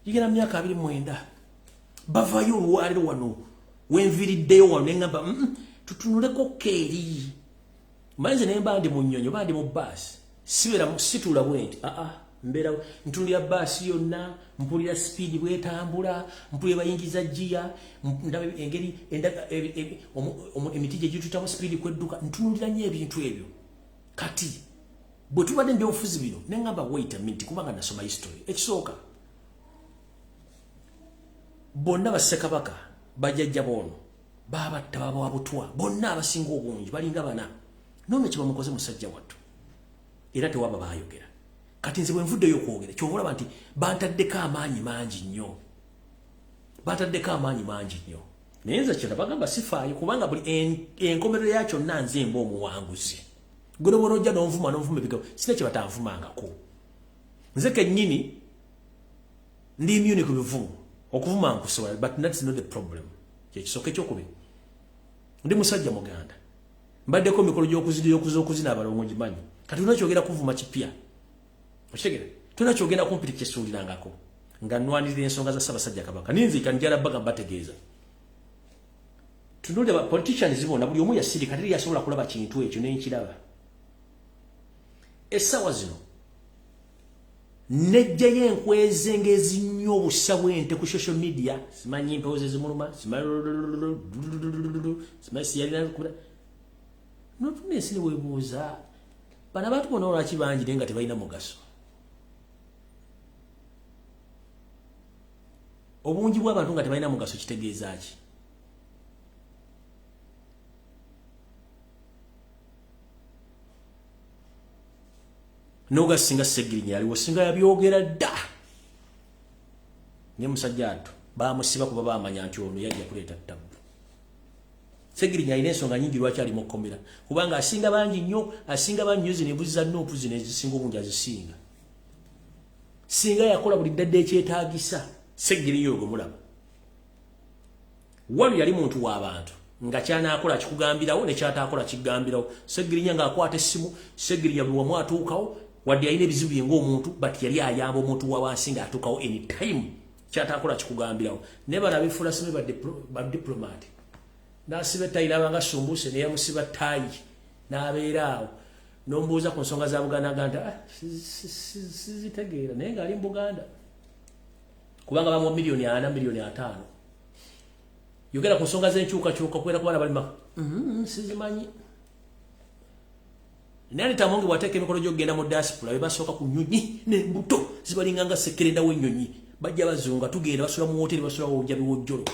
yigera myaka 29 bavayo olwaliro wano wenviriddeyo wano nengamba tutunuleko keeri malize nemba ndi mu nnyonyo bandi mu basi sibera situla bwenti mbera ntunulira basi yonna mpulira speed bwetambula mpulira bayingiza jia ndabe engeri emitije gitutamu speed kwedduka ntunulira nnyo ebintu ebyo kati bwe tubadde ndi ofuzi bino nengamba wait a minute kubanga nasoma history ekisooka bonna Bassekabaka bajjajja bono babatta baba wabutwa bonna abasinga obungi balinga bana nome kiba mukoze musajja wattu era tewaba bayogera kati nze bwenvuddeyo okwogera kyobulaba nti bantaddeko amaanyi mangi nnyo naye nze kyonna bagamba sifaayo kubanga buli enkomerero yakyo nanze mba omuwanguzi golobolojja n'onvuma ebigabo sina kye batanvumangako nze kennyini ndi immune ku bivumu okuvuma nkusobola but that's not the problem kyekisooka ekyokubiri ndi musajja muganda mbaddeko mikolo gy'okuzina abalongo ngimanyi kati tunakyogera kuvuma kipya okitegera tunakyogenda kumpita kyesuulirangako nga nnwanirira ensonga za Ssaabasajja Kabaka ninzika njala baga mbategeeza tunulira ba politicians bonna buli omu yasirika teri yasobola kulaba kintu ekyo nenkiraba essaawa zino nejjayo enkweze ng'ezinnyo obusabwente ku social media simanyi empewo ze zimuluma simanyi siyalina kubira notunensi ne weebuuza bano abantu bonna olwaki bangi naye nga tebalina mugaso obungi bw'abantu nga tebalina mugaso kitegeeza ki noga singa Segirinya aliwo singa yabyogera dda ne musajja atto bamusiba kuba bamanya nti ono yajja kuleeta ttabu Segirinya alina ensonga nyingi lwaki ali mu kkomera kubanga asinga bangi nnyo zino ebuzi za noopu zino ezisinga obungi azisinga singa yakola buli ddadde ekyetaagisa Seggirinya ogwo mulaba wano yali muntu w'abantu nga kyanakola kikugambirawo ne kyataakola kigambirawo Seggirinya ng'akwata essimu Seggirinya buli wamu atuukawo wadde yalina ebizibu bye ng'omuntu but yali ayamba omuntu w'awansi ng'atuukawo anytime kyataakola kikugambirawo naye bano abeefuula sibe ba diplomat n'asiba ettayi n'abanga sumbuse ne yamusiba ttayi n'abeera awo n'ombuuza ku nsonga za Buganda agamba sizitegeera naye ng'ali mu Buganda kubanga bamuwa miliyoni 4 miliyoni 5 yogera ku nsonga z'enkyukakyuka kwera ku baana balima sizimanyi naye tamonge bwateeka emikono gy'okugenda mu diaspora be basooka ku nnyonyi n'embuto zibalinganga sekkerenda w'ennyonyi bajja bazunga tugenda basula mu hoteri basula wonja biwojjolo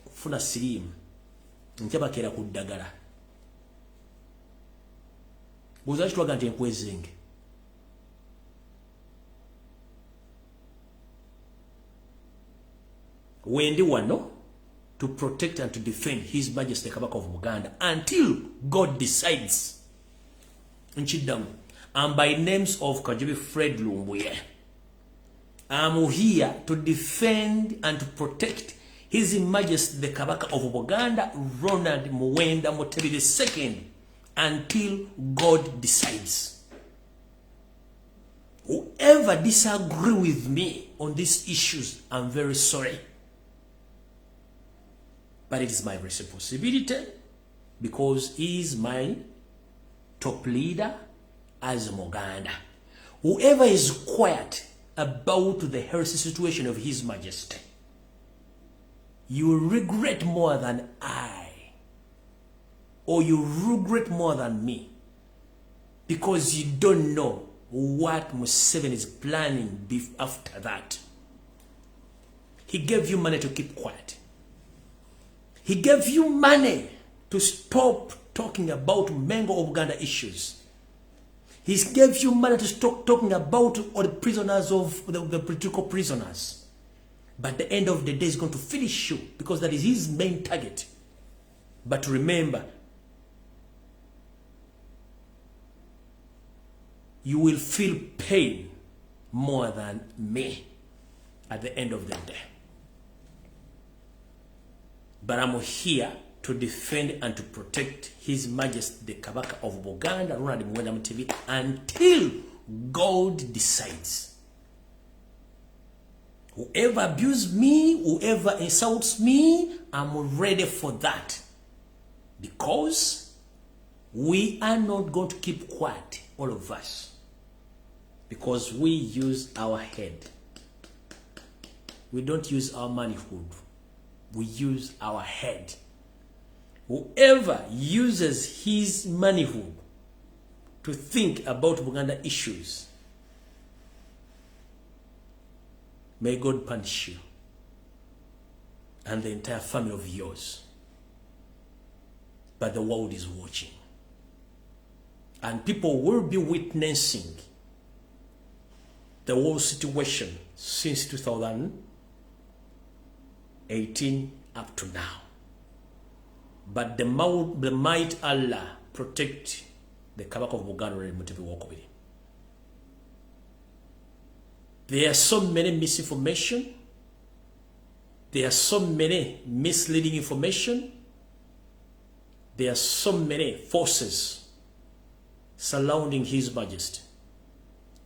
kufuna siriimu nkya bakeera ku ddagala buuza kitwaga nti enkwezenge wendi wano to protect and to defend His Majesty Kabaka of Buganda until God decides. Nchidam. And by names of Kajubi Fred Lumbuye, I'm here to defend and to protect His Majesty the Kabaka of Buganda, Ronald Muwenda Mutebi II, until God decides. Whoever disagree with me on these issues, I'm very sorry. But it is my responsibility because he is my top leader as Muganda. Whoever is quiet about the health situation of His Majesty, you will regret more than I, or you regret more than me, because you don't know what Museveni is planning after that. He gave you money to keep quiet. He gave you money to stop talking about Mengo of Uganda issues. He gave you money to stop talking about all the prisoners of the political prisoners. But at the end of the day, he's going to finish you because that is his main target. But remember, you will feel pain more than me at the end of the day. But I'm here to defend and to protect His Majesty the Kabaka of Buganda, Ronald Muwenda Mutebi, until God decides. Whoever abuses me, whoever insults me, I'm ready for that. Because we are not going to keep quiet, all of us. Because we use our head. We don't use our manhood. We use our head. Whoever uses his manhood to think about Buganda issues, may God punish you and the entire family of yours. But the world is watching. And people will be witnessing the whole situation since 2018 up to now. But the might Allah protect the Kabaka of Buganda and Museveni. There are so many misinformation. There are so many misleading information. There are so many forces surrounding His Majesty.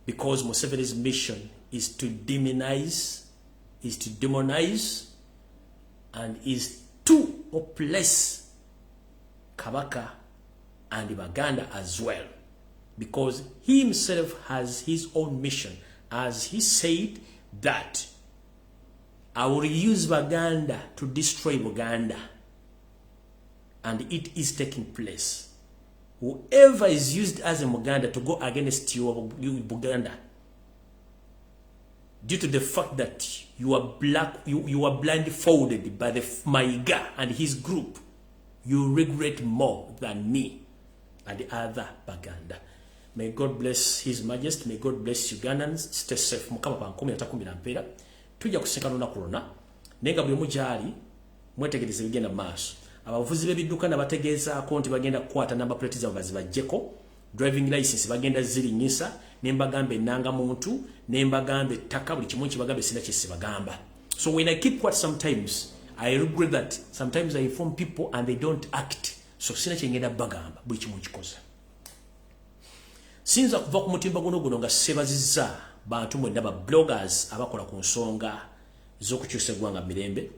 Because Museveni's mission is to demonize, and is to oppress Kabaka and Buganda as well. Because he himself has his own mission. As he said that I will use Buganda to destroy Buganda. And it is taking place. Whoever is used as a Buganda to go against you, Buganda, due to the fact that you are blindfolded by the Mayiga and his group, you regret more than me and the other Buganda. May God bless His Majesty. May God bless Ugandans. Stay safe. Mukama pankumi atakumbira mpera. Tujja kusekana na corona. Nenga buli mujali mwetegereze bigenda maaso. Abavuzi b'ebidduka nabategeeza ko nti bagenda kukwata namba plate za bazi bajjeko driving license bagenda zirinyisa nembagambe nanga muntu nembagambe taka buli kimu kibagambe sina kisibagamba. So when I keep quiet sometimes I regret that sometimes I inform people and they don't act. So sina kyengenda bagamba buli kimu kikoza. Sinza kuva ku mutimba guno nga sebazizza bantu mwenda ba bloggers abakola ku nsonga z'okukyusa eggwanga mirembe.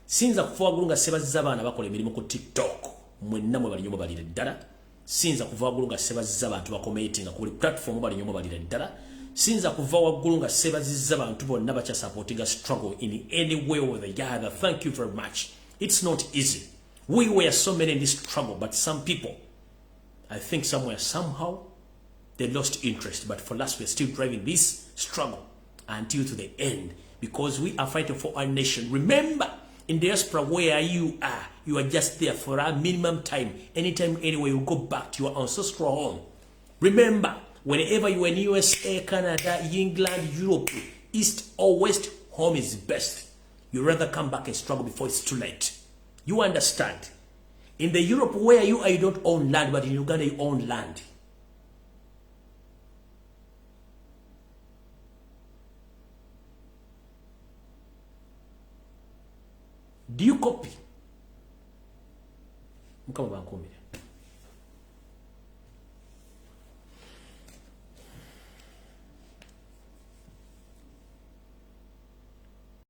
Sinza kuva waggulu nga sebazizza abaana bakola emirimu ku TikTok mwenna mwe bali nnyo balira ddala. Sinza kuva waggulu nga sebazizza abantu bakomeetinga ku buli platform bali nnyo balira ddala. Sinza kuva waggulu nga sebazizza abantu bonna bakya supporting a struggle in any way or the other. Thank you very much. It's not easy. We were so many in this struggle, but some people, I think somewhere, somehow, they lost interest. But for us, we're still driving this struggle until to the end because we are fighting for our nation. Remember, in diaspora where you are just there for a minimum time. Anytime, anywhere, you go back to your ancestral home. Remember, whenever you are in USA, Canada, England, Europe, East or West, home is best. You rather come back and struggle before it's too late. You understand? In the Europe where you are, you don't own land, but in Uganda, you own land. Do you copy? Mukama bankumire.